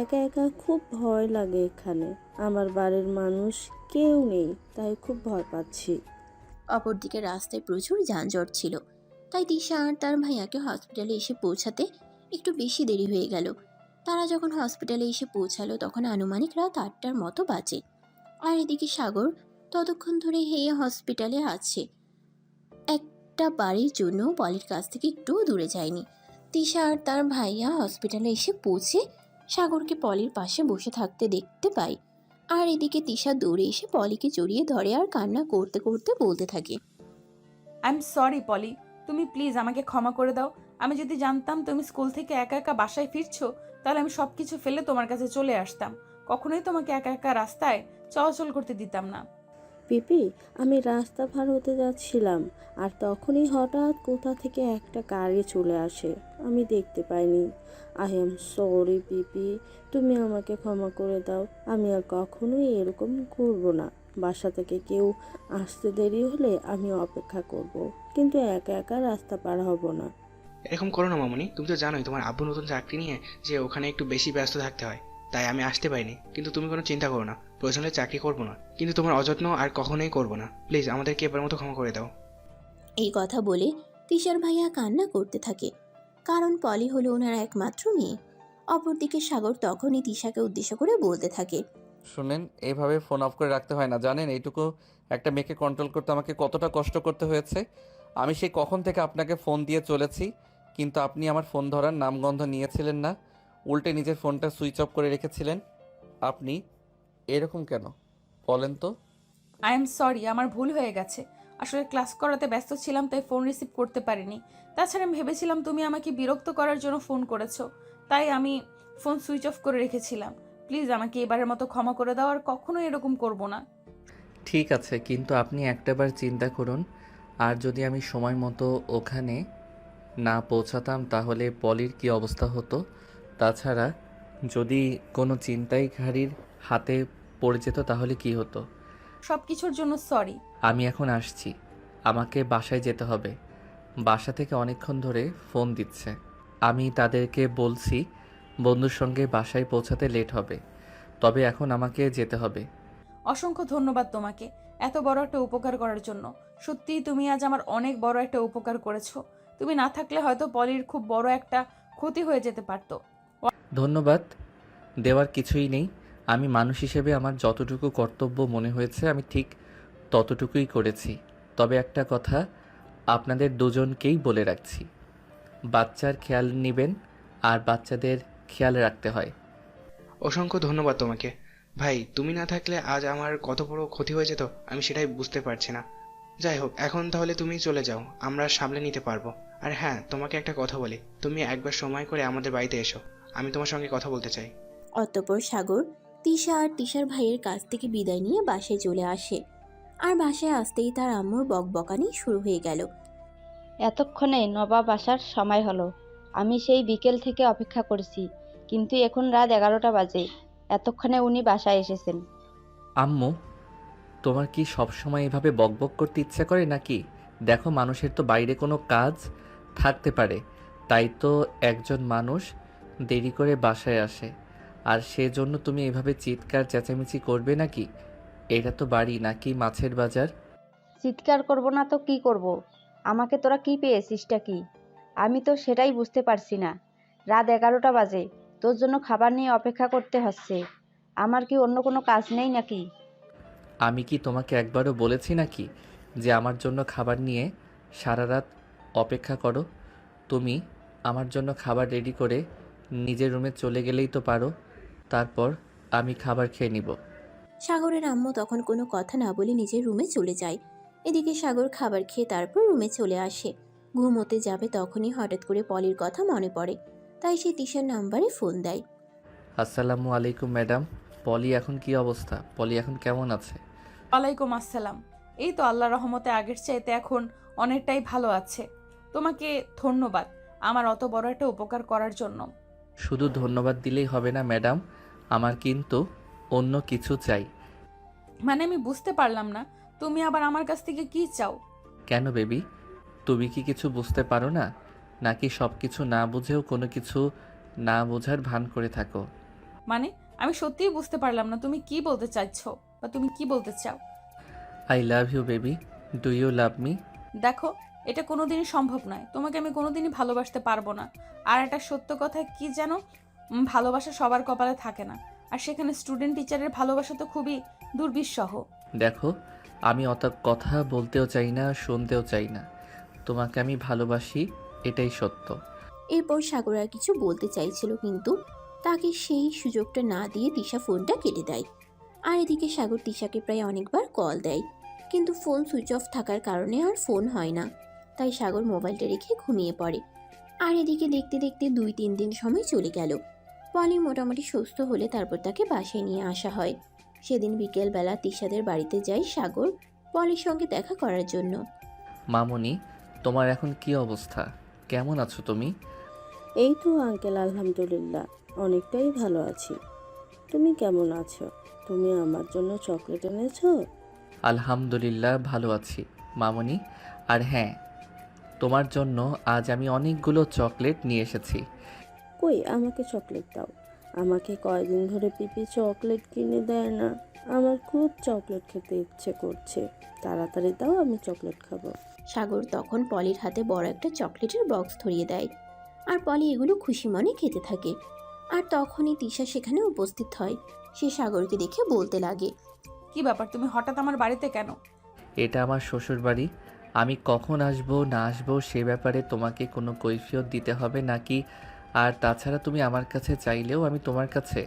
S9: একা একা খুব ভয় লাগে এখানে। আমার বাড়ির মানুষ কেউ নেই, তাই খুব ভয় পাচ্ছি।
S3: অপরদিকে রাস্তায় প্রচুর যানজট ছিল, তাই তিশা আর তার ভাইয়াকে হসপিটালে এসে পৌঁছাতে একটু বেশি দেরি হয়ে গেল। তারা যখন হসপিটালে এসে পৌঁছালো তখন আনুমানিক রাত 8টার মতো বাজে। আর এদিকে সাগর ততক্ষণ ধরে হেয়ে হসপিটালে আছে, একটা বাড়ির জন্য পলির কাছ থেকে একটুও দূরে যায়নি। তিশা আর তার ভাইয়া হসপিটালে এসে পৌঁছে সাগরকে পলির পাশে বসে থাকতে দেখতে পায়। আর এদিকে তিশা দৌড়ে এসে পলিকে জড়িয়ে ধরে আর কান্না করতে করতে বলতে থাকে,
S1: আই এম সরি পলি, তুমি প্লিজ আমাকে ক্ষমা করে দাও। আমি যদি জানতাম তুমি স্কুল থেকে একা একা বাসায় ফিরছো, তাহলে আমি সব কিছু ফেলে তোমার কাছে চলে আসতাম। কখনোই তোমাকে একা একা রাস্তায় চলাচল করতে দিতাম না।
S9: পিপি, আমি রাস্তা পার হতে যাচ্ছিলাম আর তখনই হঠাৎ কোথা থেকে একটা গাড়ি চলে আসে, আমি দেখতে পাইনি। আই এম সরি পিপি, তুমি আমাকে ক্ষমা করে দাও। আমি আর কখনোই এরকম করব না। বাসা থেকে কেউ আসতে দেরি হলে আমি অপেক্ষা করব, কিন্তু একা একা রাস্তা পার হব না।
S8: এরকম করো না মামুনি, তুমি তো জানোই তোমার আব্বু নতুন চাকরি নিয়ে যে ওখানে একটু বেশি ব্যস্ত থাকতে হয়, তাই আমি আসতে পারিনি। কিন্তু তুমি কোনো চিন্তা করো না, প্রয়োজন হলে চাকরি করবো না, কিন্তু তোমার অযত্ন আর কখনোই করবো না। প্লিজ আমাদেরকে এবার মতো ক্ষমা করে দাও।
S3: এই কথা বলে তিশার ভাইয়া কান্না করতে থাকে, কারণ পলি হলো ওনার একমাত্র মেয়ে। অপরদিকে সাগর তখনই তিশাকে উদ্দেশ্য করে বলতে থাকে,
S2: শুনেন, এইভাবে ফোন অফ করে রাখতে হয় না, জানেন? এইটুকু একটা মেয়েকে কন্ট্রোল করতে আমাকে কতটা কষ্ট করতে হয়েছে। আমি সেই কখন থেকে আপনাকে ফোন দিয়ে চলেছি, কিন্তু আপনি আমার ফোন ধরার নামগন্ধ নিয়েছিলেন না, উল্টে নিজের ফোনটা সুইচ অফ করে রেখেছিলেন। আপনি এরকম কেন বলেন তো?
S1: আই এম সরি, আমার ভুল হয়ে গেছে। আসলে ক্লাস করাতে ব্যস্ত ছিলাম, তাই ফোন রিসিভ করতে পারিনি। তাছাড়া আমি ভেবেছিলাম তুমি আমাকে বিরক্ত করার জন্য ফোন করেছো, তাই আমি ফোন সুইচ অফ করে রেখেছিলাম। প্লিজ আমাকে এবারের মতো ক্ষমা করে দাও, আর কখনো এরকম করব না।
S2: ঠিক আছে, কিন্তু আপনি একটাবার চিন্তা করুন, আর যদি আমি সময় মতো ওখানে না পৌঁছাতাম তাহলে পলির কী অবস্থা হতো। তাছাড়া যদি কোনো ছিনতাইকারীর হাতে পড়ে যেত তাহলে কি হতো।
S1: সব কিছুর জন্য সরি।
S2: আমি এখন আসছি, আমাকে বাসায় যেতে হবে। বাসা থেকে অনেকক্ষণ ধরে ফোন দিচ্ছে। আমি তাদেরকে বলছি বন্ধুর সঙ্গে বাসায় পৌঁছাতে লেট হবে, তবে এখন আমাকে যেতে হবে।
S1: অসংখ্য ধন্যবাদ তোমাকে এত বড় একটা উপকার করার জন্য। সত্যিই তুমি আজ আমার অনেক বড় একটা উপকার করেছো। তুমি না থাকলে হয়তো পলির খুব বড় একটা ক্ষতি হয়ে যেতে পারতো।
S2: ধন্যবাদ দেওয়ার কিছুই নেই। আমি মানুষ হিসেবে আমার যতটুকু কর্তব্য মনে হয়েছে আমি ঠিক ততটুকুই করেছি। তবে একটা কথা আপনাদের দুজনকেই বলে রাখছি, বাচ্চার খেয়াল নেবেন, আর বাচ্চাদের খেয়াল রাখতে হয়।
S8: অসংখ্য ধন্যবাদ তোমাকে। ভাই, তুমি না থাকলে আজ আমার কত বড় ক্ষতি হয়ে যেত আমি সেটাই বুঝতে পারছি না। যাই হোক, এখন তাহলে তুমি চলে যাও, আমরা সামলে নিতে পারবো। আর হ্যাঁ, তোমাকে একটা কথা বলি, তুমি একবার সময় করে আমাদের বাড়িতে এসো, আমি তোমার সঙ্গে কথা বলতে চাই।
S3: অতঃপর সাগর তিশা আর তিশার ভাইয়ের কাছ থেকে বিদায় নিয়ে বাসায় চলে আসে। আর বাসায় আসতেই তার আম্মুর বকবকানি শুরু হয়ে গেল।
S10: এতক্ষণে নবাব আসার সময় হলো। আমি সেই বিকেল থেকে অপেক্ষা করেছি, কিন্তু এখন রাত 11টা বাজে। এতক্ষণে উনি বাসায় এসেছেন।
S2: আম্মু, তোমার কি সবসময় এভাবে বকবক করতে ইচ্ছে করে নাকি? দেখো, মানুষের তো বাইরে কোনো কাজ থাকতে পারে, তাই তো একজন মানুষ দেরি করে বাসায় আসে, আর সেজন্য তুমি এভাবে চিৎকার চেঁচামেচি করবে নাকি? এটা তো বাড়ি নাকি মাছের বাজার?
S10: চিৎকার করব না তো কি করব? আমাকে তোরা কি পেয়েছিসটা কি? আমি তো সেটাই বুঝতে পারছি না। রাত 11টা বাজে, তোর জন্য খাবার নিয়ে অপেক্ষা করতে হচ্ছে। আমার কি অন্য কোনো কাজ নেই নাকি?
S2: আমি কি তোমাকে একবারও বলেছি নাকি যে আমার জন্য খাবার নিয়ে সারা রাত অপেক্ষা করো? তুমি আমার জন্য খাবার রেডি করে নিজের রুমে চলে গেলেই তো পারো, তারপর আমি খাবার খেয়ে নিব।
S3: সাগরের আম্মু তখন কোনো কথা না বলে নিজের রুমে চলে যায়। এদিকে সাগর খাবার খেয়ে তারপর রুমে চলে আসে। ঘুমোতে যাবে তখনই হঠাৎ করে পলির কথা মনে পড়ে, তাই সে তিশার নাম্বারে ফোন দেয়।
S2: আসসালামু আলাইকুম ম্যাডাম, পলি এখন কি অবস্থা? পলি এখন কেমন আছে?
S1: ওয়ালাইকুম আসসালাম। এই তো আল্লাহ রহমতে আগের চাইতে এখন অনেকটাই ভালো আছে। তোমাকে ধন্যবাদ আমার অত বড় একটা উপকার করার জন্য।
S2: শুধু ধন্যবাদ দিলেই হবে না ম্যাডাম, আমার কিন্তু অন্য কিছু চাই।
S1: মানে আমি বুঝতে পারলাম না, তুমি আবার আমার কাছ থেকে কি চাও?
S2: কেন বেবি, তুমি কি কিছু বুঝতে পারো না, নাকি সব কিছু না বুঝেও কোনো কিছু না বোঝার ভান করে থাকো?
S1: মানে আমি সত্যিই বুঝতে পারলাম না তুমি কি বলতে চাইছো, বা তুমি কি বলতে চাও?
S2: I love you baby, do you love me?
S1: দেখো, এটা কোনোদিনই সম্ভব নয়। তোমাকে আমি কোনোদিনই ভালোবাসতে পারবো না। আর একটা সত্য কথা কি জানো, ভালোবাসা সবার কপালে থাকে না। আর সেখানে স্টুডেন্ট টিচারের ভালোবাসা তো খুবই দুর্বিষহ।
S2: দেখো, আমি অত কথা বলতেও চাই না, শুনতেও চাই না। তোমাকে আমি ভালোবাসি, এটাই সত্য।
S3: এরপর সাগর আর কিছু বলতে চাইছিল, কিন্তু তাকে সেই সুযোগটা না দিয়ে তিশা ফোনটা কেটে দেয়। আর এদিকে সাগর তিশাকে প্রায় অনেকবার কল দেয়, কিন্তু ফোন সুইচ অফ থাকার কারণে আর ফোন হয় না। তাই সাগর মোবাইলটা রেখে ঘুমিয়ে পড়ে। আর এদিকে দেখতে দেখতে 2-3 দিন সময় চলে গেল। পলি মোটামুটি সুস্থ হলে তারপর তাকে বাসায় নিয়ে আসা হয়। সেদিন বিকেলবেলা তিশাদের বাড়িতে যায় সাগর পলির সঙ্গে দেখা করার জন্য।
S2: মামুনি, তোমার এখন কি অবস্থা? কেমন আছো তুমি?
S9: এই তো আঙ্কেল, আলহামদুলিল্লাহ অনেকটাই ভালো আছি। তুমি কেমন আছো? তুমি আমার জন্য চকলেট এনেছো?
S2: আলহামদুলিল্লাহ ভালো আছি মামুনি। আর হ্যাঁ, তোমার জন্য আজ আমি অনেকগুলো চকলেট নিয়ে এসেছি।
S9: কই, আমাকে চকলেট দাও। আমাকে কয়দিন ধরে পিপি চকলেট কিনে দেয় না। আমার খুব চকলেট খেতে ইচ্ছে করছে, তাড়াতাড়ি দাও, আমি চকলেট খাবো।
S3: সাগর তখন পলির হাতে বড় একটা চকলেটের বক্স ধরিয়ে দেয়, আর পলি এগুলো খুশি মনে খেতে থাকে। আর তখনই তিশা সেখানে উপস্থিত হয়। সে সাগরকে দেখে বলতে লাগে,
S1: কি ব্যাপার, তুমি হঠাৎ আমার বাড়িতে কেন?
S2: এটা আমার শ্বশুর বাড়ি, আমি কখন আসবো না আসবো সে ব্যাপারে তোমাকে কোনো কৈফিয়ত দিতে হবে নাকি? আর তাছাড়া তুমি আমার কাছে চাইলেও আমি তোমার কাছে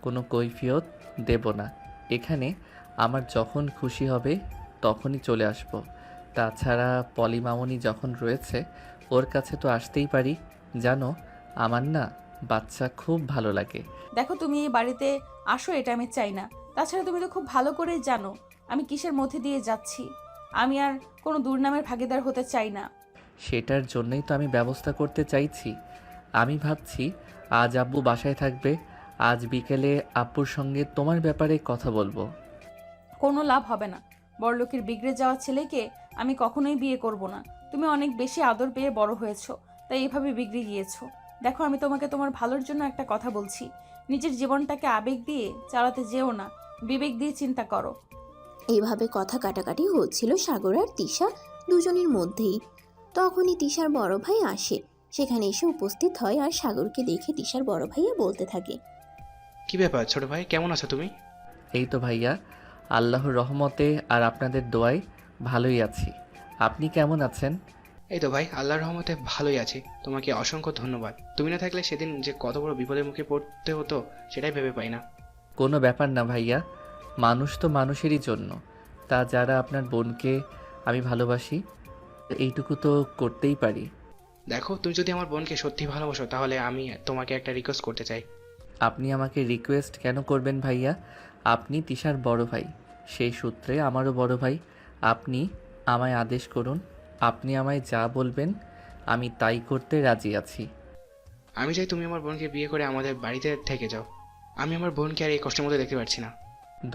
S2: কোনো কৈফিয়ত দেব না। এখানে আমার যখন খুশি হবে তখনই চলে আসবো। তাছাড়া পলি মামুনি যখন রয়েছে ওর কাছে তো আসতেই পারি। জানো, আমার না বাচ্চা খুব ভালো লাগে।
S1: দেখো, তুমি এই বাড়িতে আসো এটা আমি চাই না। তাছাড়া তুমি তো খুব ভালো করেই জানো আমি কিসের মধ্যে দিয়ে যাচ্ছি। আমি আর কোনো দুর্নামের ভাগীদার হতে চাই না।
S2: সেটার জন্যই তো আমি ব্যবস্থা করতে চাইছি। আমি ভাবছি আজ আব্বু বাসায় থাকবে, আজ বিকেলে আব্বুর সঙ্গে তোমার ব্যাপারে কথা বলবো।
S1: কোনো লাভ হবে না। বড়লোকের বিগড়ে যাওয়া ছেলেকে আমি কখনোই বিয়ে করব না। তুমি অনেক বেশি আদর পেয়ে বড় হয়েছো, তাই এভাবে বিগড়ে গিয়েছো। দেখো, আমি তোমাকে তোমার ভালোর জন্য একটা কথা বলছি। নিজের জীবনটাকে আবেগ দিয়ে চালাতে যেও না, বিবেক দিয়ে চিন্তা করো।
S3: এইভাবে কথা কাটাকাটি হচ্ছিল সাগর আর তিশা দুজনের মধ্যেই। তখনই তিশার বড় ভাই আসে, সেখানে এসে উপস্থিত হয় আর সাগরকে দেখে তিশার বড় ভাইয়া বলতে থাকে।
S8: কি ব্যাপার ছোট ভাই, কেমন আছো তুমি?
S2: এই তো ভাইয়া, আল্লাহর রহমতে আর আপনাদের দোয়ায় ভালোই আছি। আপনি কেমন আছেন?
S8: এই তো ভাই, আল্লাহর রহমতে ভালোই আছি। তোমাকে অসংখ্য ধন্যবাদ। তুমি না থাকলে সেদিন যে কত বড় বিপদের মুখে পড়তে হতো সেটাই ভেবে পাই না।
S2: কোনো ব্যাপার না ভাইয়া, মানুষ তো মানুষেরই জন্য। তা যারা আপনার বোনকে আমি ভালোবাসি, এইটুকু তো করতেই পারি।
S8: দেখো, তুমি যদি আমার বোনকে সত্যি ভালোবাসো তাহলে আমি তোমাকে একটা রিকোয়েস্ট করতে চাই।
S2: আপনি আমাকে রিকোয়েস্ট কেন করবেন ভাইয়া? আপনি তিশার বড় ভাই, সেই সূত্রে আমারও বড় ভাই। আপনি আমায় আদেশ করুন, আপনি আমায় যা বলবেন আমি তাই করতে রাজি আছি।
S8: আমি চাই তুমি আমার বোনকে বিয়ে করে আমাদের বাড়িতে থেকে যাও। আমি আমার বোনকে আর এই কষ্টের মধ্যে দেখতে পারছি না।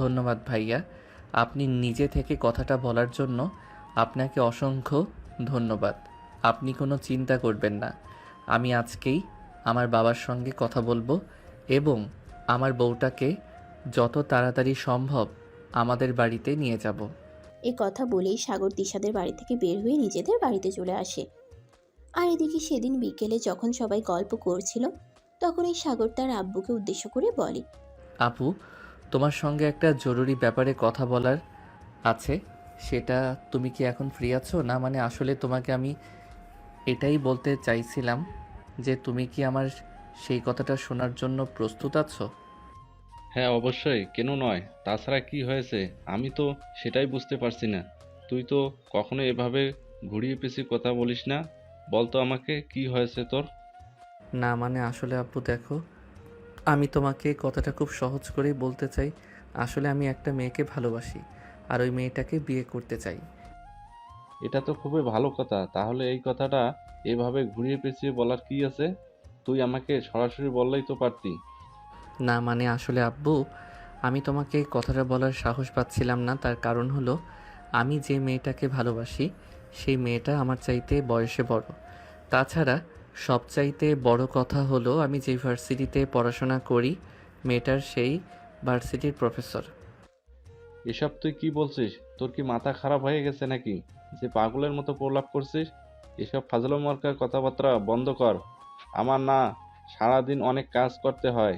S2: ধন্যবাদ ভাইয়া, আপনি নিজে থেকে কথাটা বলার জন্য আপনাকে অসংখ্য ধন্যবাদ। আপনি কোনো চিন্তা করবেন না, আমি আজকেই আমার বাবার সঙ্গে কথা বলবো এবং আমার বউটাকে যত তাড়াতাড়ি সম্ভব আমাদের বাড়িতে নিয়ে যাব।
S3: এই কথা বলেই সাগর তিশাদের বাড়ি থেকে বের হয়ে নিজেদের বাড়িতে চলে আসে। আর এদিকে সেদিন বিকেলে যখন সবাই গল্প করছিল, তখন এই সাগর তার আব্বুকে উদ্দেশ্য করে বলে।
S2: আপু, তোমার সঙ্গে একটা জরুরি ব্যাপারে কথা বলার আছে। সেটা তুমি কি এখন ফ্রি আছো? না মানে আসলে তোমাকে আমি এটাই বলতে চাইছিলাম যে তুমি কি আমার সেই কথাটা শোনার জন্য প্রস্তুত আছো?
S6: হ্যাঁ অবশ্যই, কেন নয়। তাছাড়া কি হয়েছে আমি তো সেটাই বুঝতে পারছি না। তুই তো কখনো এভাবে ঘুরিয়ে পেঁচিয়ে কথা বলিস না। বল তো আমাকে, কি হয়েছে তোর?
S2: না মানে আসলে আপু দেখো, আমি তোমাকে কথাটা খুব সহজ করেই বলতে চাই। আসলে আমি একটা মেয়েকে ভালোবাসি আর ওই মেয়েটাকে বিয়ে করতে চাই।
S6: এটা তো খুবই ভালো কথা। তাহলে এই কথাটা এভাবে ঘুরিয়ে পেঁচিয়ে বলার কি আছে? তুই আমাকে সরাসরি বললেই তো পারতি।
S2: না মানে আসলে আব্বু, আমি তোমাকে এই কথাটা বলার সাহস পাচ্ছিলাম না। তার কারণ হলো আমি যে মেয়েটাকে ভালোবাসি সেই মেয়েটা আমার চাইতে বয়সে বড়। তাছাড়া সবচাইতে বড় কথা হলো আমি যে ভার্সিটিতে পড়াশোনা করি মেয়েটার সেই ভার্সিটির প্রফেসর।
S6: এসব তুই কি বলছিস? তোর কি মাথা খারাপ হয়ে গেছে নাকি যে পাগলের মতো প্রলাপ করছিস? এসব ফাজলামো মার্কা কথাবার্তা বন্ধ কর। আমার না সারাদিন অনেক কাজ করতে হয়,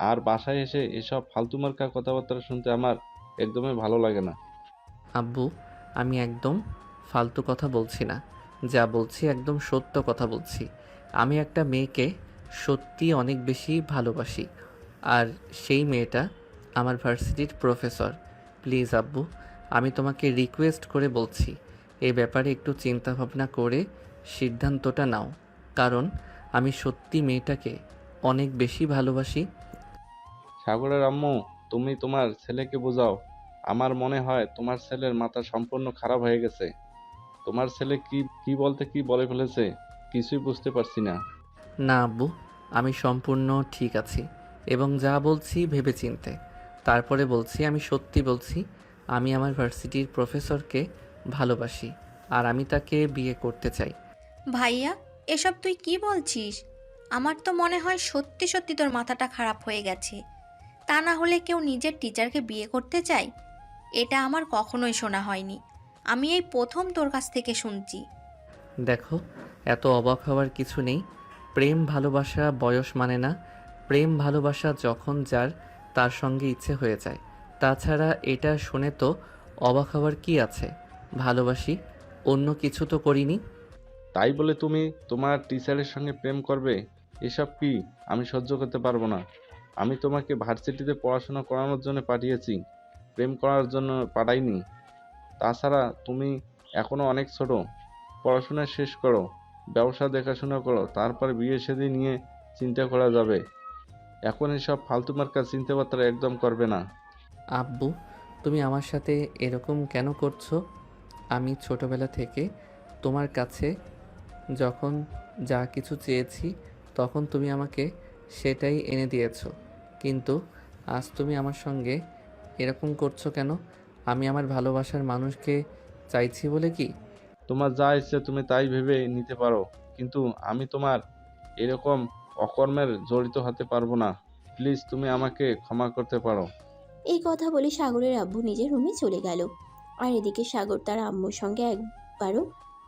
S6: আর বাসায় এসে এসব ফালতু মার্কা কথাবার্তা শুনতে আমার একদমই ভালো লাগে না।
S2: আব্বু, আমি একদম ফালতু কথা বলছি না, যা বলছি একদম সত্য কথা বলছি। আমি একটা মেয়েকে সত্যি অনেক বেশি ভালোবাসি, আর সেই মেয়েটা আমার ভার্সিটির প্রফেসর। প্লিজ আব্বু, আমি তোমাকে রিকোয়েস্ট করে বলছি এই ব্যাপারে একটু চিন্তা ভাবনা করে সিদ্ধান্তটা নাও, কারণ আমি সত্যি মেয়েটাকে অনেক বেশি ভালোবাসি।
S6: সাগরের আম্মু, তুমি তোমার ছেলেকে বোঝাও। আমার মনে হয় তোমার ছেলের মাথা সম্পূর্ণ খারাপ হয়ে গেছে। তোমার ছেলে কি কি বলতে কি বলে ফেলেছে কিছুই বুঝতে পারছি না।
S2: না আব্বু, আমি সম্পূর্ণ ঠিক আছি এবং যা বলছি ভেবেচিন্তে তারপরে বলছি। আমি সত্যি বলছি, আমি আমার ভার্সিটির প্রফেসরকে ভালোবাসি আর আমি তাকে বিয়ে করতে চাই।
S11: ভাইয়া, এসব তুই কি বলছিস? আমার তো মনে হয় সত্যি সত্যি তোর মাথাটা খারাপ হয়ে গেছে। তা না হলে কেউ নিজের টিচারকে বিয়ে করতে চায়? এটা আমার কখনোই শোনা হয়নি। আমি এই প্রথম তোর কাছ থেকে শুনছি।
S2: দেখো, এত অবাক হওয়ার কিছু নেই। প্রেম ভালোবাসা বয়স মানে না। প্রেম ভালোবাসা যখন যার তার সঙ্গে ইচ্ছে হয়ে যায়। তাছাড়া এটা শুনে তো অবাক হওয়ার কি আছে? ভালোবাসি, অন্য কিছু তো করিনি।
S6: তাই বলে তুমি তোমার টিচারের সঙ্গে প্রেম করবে? এসব কি? আমি সহ্য করতে পারবো না। আমি তোমাকে ভার্সিটিতে পড়াশোনা করানোর জন্য পাঠিয়েছি, প্রেম করার জন্য পাঠাইনি। তাছাড়া তুমি এখনো অনেক ছোট। পড়াশোনা শেষ করো, ব্যবসা দেখাশোনা করো, তারপর বিয়ে শাদী নিয়ে চিন্তা করা যাবে। এখন এসব ফালতু মার্কা চিন্তাবার্তা একদম করবে না।
S2: আব্বু, তুমি আমার সাথে এরকম কেন করছো? আমি ছোটবেলা থেকে তোমার কাছে যখন যা কিছু চেয়েছি তখন তুমি আমাকে সেটাই এনে দিয়েছো, কিন্তু আজ তুমি আমার সঙ্গে এরকম করছো কেন? আমি আমার ভালোবাসার মানুষকে চাইছি বলে কি?
S6: তোমার যা ইচ্ছে তুমি তাই ভেবে নিতে পারো, কিন্তু আমি তোমার এরকম অকর্মের জড়িত হতে পারবো না। প্লিজ তুমি আমাকে ক্ষমা করতে পারো।
S3: এই কথা বলে সাগরের আব্বু নিজের রুমে চলে গেল। আর এদিকে সাগর তার আম্মুর সঙ্গে একবারও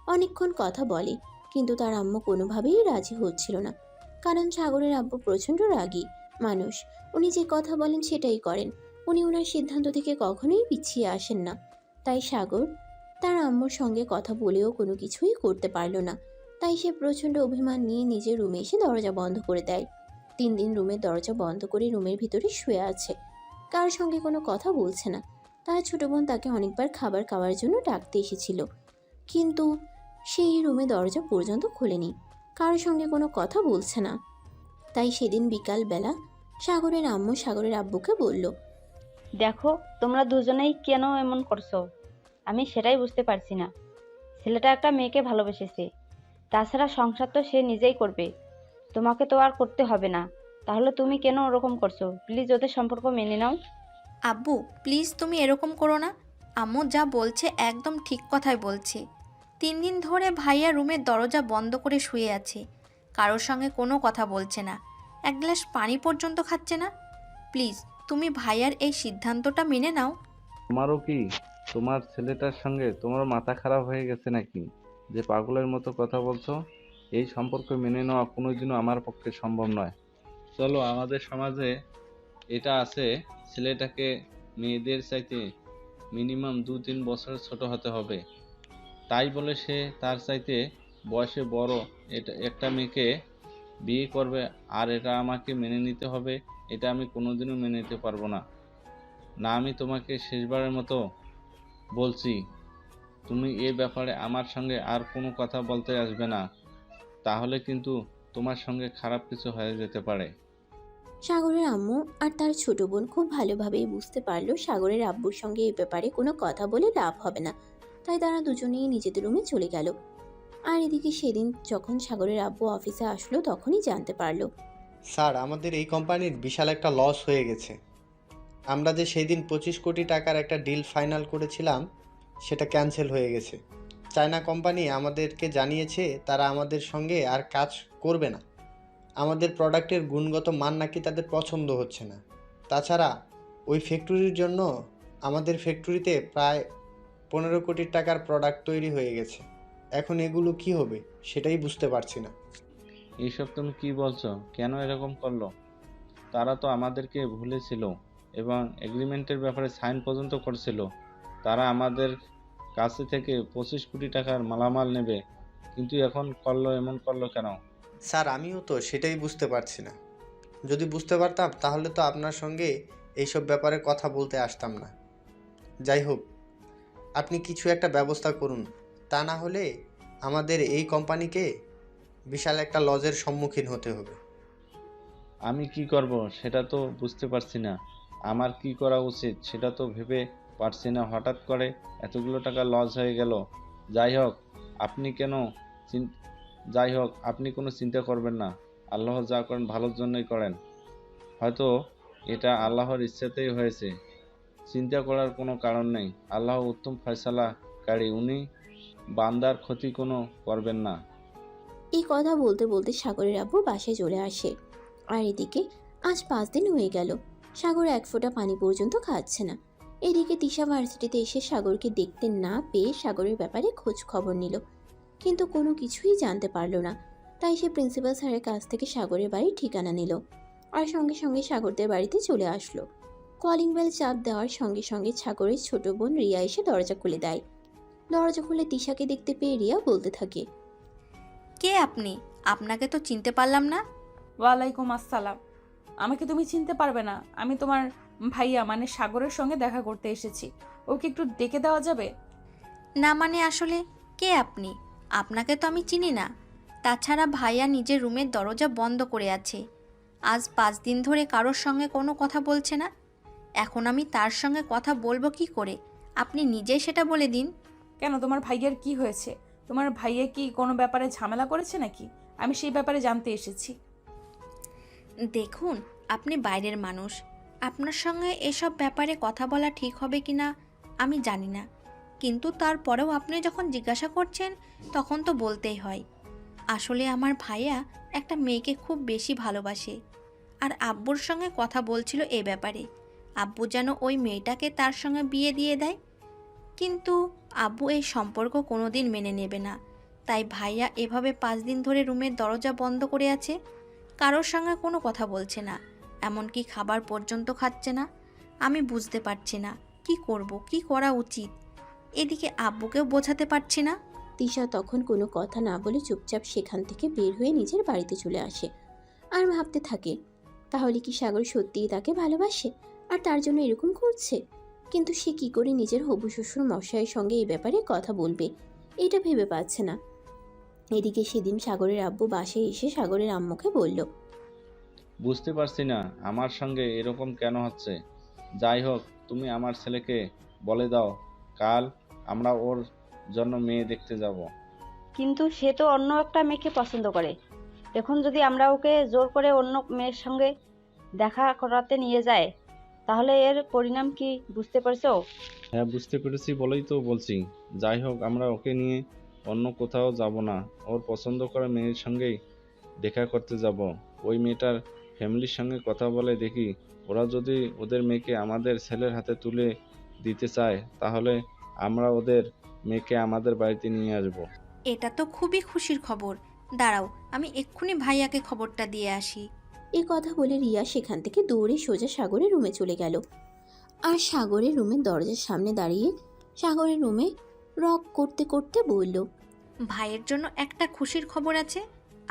S3: অনেকক্ষণ কথা বলে, কিন্তু তার আম্মু কোনোভাবেই রাজি হচ্ছিল না। কারণ সাগরের আব্বু প্রচণ্ড রাগী মানুষ। উনি যে কথা বলেন সেটাই করেন। উনি ওনার সিদ্ধান্ত থেকে কখনোই পিছিয়ে আসেন না। তাই সাগর তার আম্মুর সঙ্গে কথা বলেও কোনো কিছুই করতে পারল না। তাই সে প্রচণ্ড অভিমান নিয়ে নিজের রুমে এসে দরজা বন্ধ করে দেয়। 3 দিন রুমের দরজা বন্ধ করে রুমের ভিতরে শুয়ে আছে, কার সঙ্গে কোনো কথা বলছে না। তার ছোট বোন তাকে অনেকবার খাবার খাওয়ার জন্য ডাকতে এসেছিল, কিন্তু সেই রুমে দরজা পর্যন্ত খোলেনি, কারোর সঙ্গে কোনো কথা বলছে না। তাই সেদিন বিকালবেলা সাগরের আম্মু সাগরের আব্বুকে বলল,
S10: দেখো, তোমরা দুজনেই কেন এমন করছো আমি সেটাই বুঝতে পারছি না। ছেলেটা একটা মেয়েকে ভালোবেসেছে, তাছাড়া সংসার তো সে নিজেই করবে, তোমাকে তো আর করতে হবে না। তাহলে তুমি কেন ওরকম করছো? প্লিজ ওদের সম্পর্ক মেনে নাও।
S11: আব্বু প্লিজ তুমি এরকম করো না। আম্মু যা বলছে একদম ঠিক কথাই বলছে। 3 দিন ধরে ভাইয়া রুমের দরজা বন্ধ করে শুয়ে আছে, কারোর সঙ্গে কোনো কথা বলছে না, এক গ্লাস পানি পর্যন্ত খাচ্ছে না। প্লিজ তুমি ভাইয়ার এই সিদ্ধান্তটা মেনে নাও।
S6: তোমারও কি তোমার ছেলেটার সঙ্গে তোমার মাথা খারাপ হয়ে গেছে নাকি, যে পাগলের মতো কথা বলছো? এই সম্পর্ক মেনে নেওয়া কোনোদিনও আমার পক্ষে সম্ভব নয়। চলো, আমাদের সমাজে এটা আছে, ছেলেটাকে মেয়েদের চাইতে মিনিমাম 2-3 বছর ছোট হতে হবে। তাই বলে সে তার চাইতে বয়সে বড় একটা মেয়েকে বিয়ে করবে আর এটা আমাকে মেনে নিতে হবে? এটা আমি কোনোদিনও মেনে নিতে পারবো না। না, আমি তোমাকে শেষবারের মতো বলছি, তুমি এ ব্যাপারে আমার সঙ্গে আর কোনো কথা বলতে আসবে না, তাহলে কিন্তু তোমার সঙ্গে খারাপ কিছু হয়ে যেতে পারে।
S3: সাগরের আম্মু আর তার ছোট বোন খুব ভালোভাবেই বুঝতে পারলো সাগরের আব্বুর সঙ্গে এই ব্যাপারে কোনো কথা বলে লাভ হবে না। তাই তারা দুজনেই নিজেদের রুমে চলে গেল। আর এদিকে সেদিন যখন সাগরের আব্বু অফিসে আসলো তখনই জানতে পারলো,
S12: স্যার, আমাদের এই কোম্পানির বিশাল একটা লস হয়ে গেছে। আমরা যে সেই দিন 25 কোটি টাকার একটা ডিল ফাইনাল করেছিলাম সেটা ক্যান্সেল হয়ে গেছে। চায়না কোম্পানি আমাদেরকে জানিয়েছে তারা আমাদের সঙ্গে আর কাজ করবে না। আমাদের প্রোডাক্টের গুণগত মান নাকি তাদের পছন্দ হচ্ছে না। তাছাড়া ওই ফ্যাক্টরির জন্য আমাদের ফ্যাক্টরিতে প্রায় 15 কোটি টাকার প্রোডাক্ট তৈরি হয়ে গেছে। এখন এগুলো কি হবে সেটাই বুঝতে পারছি না।
S6: এইসব তুমি কি বলছো? কেন এরকম করলো? তারা তো আমাদেরকে ভুলেছিল এবং এগ্রিমেন্টের ব্যাপারে সাইন পর্যন্ত করছিল। তারা আমাদের কাছে থেকে 25 কোটি টাকার মালামাল নেবে, কিন্তু এখন এমন করলো কেন?
S12: স্যার, আমিও তো সেটাই বুঝতে পারছি না। যদি বুঝতে পারতাম তাহলে তো আপনার সঙ্গে এইসব ব্যাপারে কথা বলতে আসতাম না। যাই হোক, আপনি কিছু একটা ব্যবস্থা করুন, তা না হলে আমাদের এই কোম্পানিকে বিশাল একটা লজের সম্মুখীন হতে হবে।
S6: আমি কি করব সেটা তো বুঝতে পারছি না। আমার কি করা উচিত সেটা তো ভেবে পারছি না। হঠাৎ করে এতগুলো টাকা লস হয়ে গেল। যাই হোক, আপনি কেন চিন- যাই হোক, আপনি কোনো চিন্তা করবেন না। আল্লাহ যা করেন ভালোর জন্যই করেন। হয়তো এটা আল্লাহর ইচ্ছাতেই হয়েছে। চিন্তা করার কোনো কারণ নেই। আল্লাহ উত্তম ফয়সালাকারী, উনি বান্দার ক্ষতি কোনো করবেন না।
S3: এই কথা বলতে বলতে সাগরের আব্বু বাসায় চলে আসে। আর এদিকে আজ 5 দিন হয়ে গেল, সাগর এক ফোঁটা পানি পর্যন্ত খাচ্ছে না। এদিকে তিশা ভার্সিটিতে এসে সাগরকে দেখতে না পেয়ে সাগরের ব্যাপারে খোঁজ খবর নিল, কিন্তু কোনো কিছুই জানতে পারলো না। তাই সে প্রিন্সিপাল স্যারের কাছ থেকে সাগরের বাড়ির ঠিকানা নিল আর সঙ্গে সঙ্গে সাগরদের বাড়িতে চলে আসলো। কলিং বেল চাপ দেওয়ার সঙ্গে সঙ্গে সাগরের ছোট বোন রিয়া এসে দরজা খুলে দেয়। দরজা খুলে তিশাকে দেখতে পেয়ে রিয়া বলতে থাকে,
S11: কে আপনি? আপনাকে তো চিনতে পারলাম না।
S1: ওয়ালাইকুম আসসালাম। আমাকে তুমি চিনতে পারবে না, আমি তোমার ভাইয়া মানে সাগরের সঙ্গে দেখা করতে এসেছি। ওকে একটু ডেকে দেওয়া যাবে?
S11: না মানে আসলে কে আপনি? আপনাকে তো আমি চিনি না। তাছাড়া ভাইয়া নিজের রুমের দরজা বন্ধ করে আছে। আজ 5 দিন ধরে কারোর সঙ্গে কোনো কথা বলছে না। এখন আমি তার সঙ্গে কথা বলবো কি করে? আপনি নিজেই সেটা বলে দিন।
S1: কেন, তোমার ভাইয়ের কি হয়েছে? তোমার ভাইয়া কি কোনো ব্যাপারে ঝামেলা করেছে নাকি? আমি সেই ব্যাপারে জানতে এসেছি।
S11: দেখুন, আপনি বাইরের মানুষ, আপনার সঙ্গে এসব ব্যাপারে কথা বলা ঠিক হবে কি না আমি জানি না, কিন্তু তারপরেও আপনি যখন জিজ্ঞাসা করছেন তখন তো বলতেই হয়। আসলে আমার ভাইয়া একটা মেয়েকে খুব বেশি ভালোবাসে, আর আব্বুর সঙ্গে কথা বলছিল এ ব্যাপারে। আব্বু যেন ওই মেয়েটাকে তার সঙ্গে বিয়ে দিয়ে দেয়, কিন্তু আব্বু এই সম্পর্ক কোনোদিন মেনে নেবে না। তাই ভাইয়া এভাবে 5 দিন ধরে রুমের দরজা বন্ধ করে আছে, কারোর সঙ্গে কোনো কথা বলছে না, এমনকি খাবার পর্যন্ত খাচ্ছে না। আমি বুঝতে পারছি না কি করব, কি করা উচিত। এদিকে আব্বুকেও বোঝাতে পারছি না।
S3: তিশা তখন কোনো কথা না বলে চুপচাপ সেখান থেকে বের হয়ে নিজের বাড়িতে চলে আসে আর ভাবতে থাকে, তাহলে কি সাগর সত্যিই তাকে ভালোবাসে আর তার জন্য এরকম করছে? কিন্তু সে কি করে নিজের হবু শ্বশুর মশাইয়ের সঙ্গে এই ব্যাপারে কথা বলবে, এটা ভেবে পাচ্ছে না। এদিকে সেদিন সাগরের আব্বু বাসায় এসে সাগরের আম্মুকে বলল,
S6: বুঝতে পারছি না আমার সঙ্গে এরকম কেন হচ্ছে। যাই হোক, তুমি আমার ছেলেকে বলে দাও কাল আমরা ওর জন্য মেয়ে দেখতে যাব।
S10: কিন্তু সে তো অন্য একটা মেয়েকে পছন্দ করে। এখন যদি আমরা ওকে জোর করে অন্য মেয়ের সঙ্গে দেখা করাতে নিয়ে যায়, তাহলে এর পরিণাম কি বুঝতে পারছো?
S6: হ্যাঁ, বুঝতে পেরেছি বলেই তো বলছি। যাই হোক, আমরা ওকে নিয়ে অন্য কোথাও যাব না, ওর পছন্দ করা মেয়ের সঙ্গেই দেখা করতে যাব। ওই মেয়েটার ফ্যামিলির সঙ্গে কথা বলে দেখি, ওরা যদি ওদের মেয়েকে আমাদের ছেলের হাতে তুলে দিতে চায় তাহলে আমরা ওদের মেয়েকে আমাদের বাড়িতে নিয়ে আসব।
S11: এটা তো খুবই খুশির খবর। দাঁড়াও, আমি এক্ষুনি ভাইয়াকে খবরটা দিয়ে আসি।
S3: এই কথা বলে রিয়া সেখান থেকে দৌড়ে সোজা সাগরের রুমে চলে গেল। আর সাগরের রুমের দরজার সামনে দাঁড়িয়ে সাগরের রুমে রক করতে করতে বলল,
S11: ভাইয়ের জন্য একটা খুশির খবর আছে।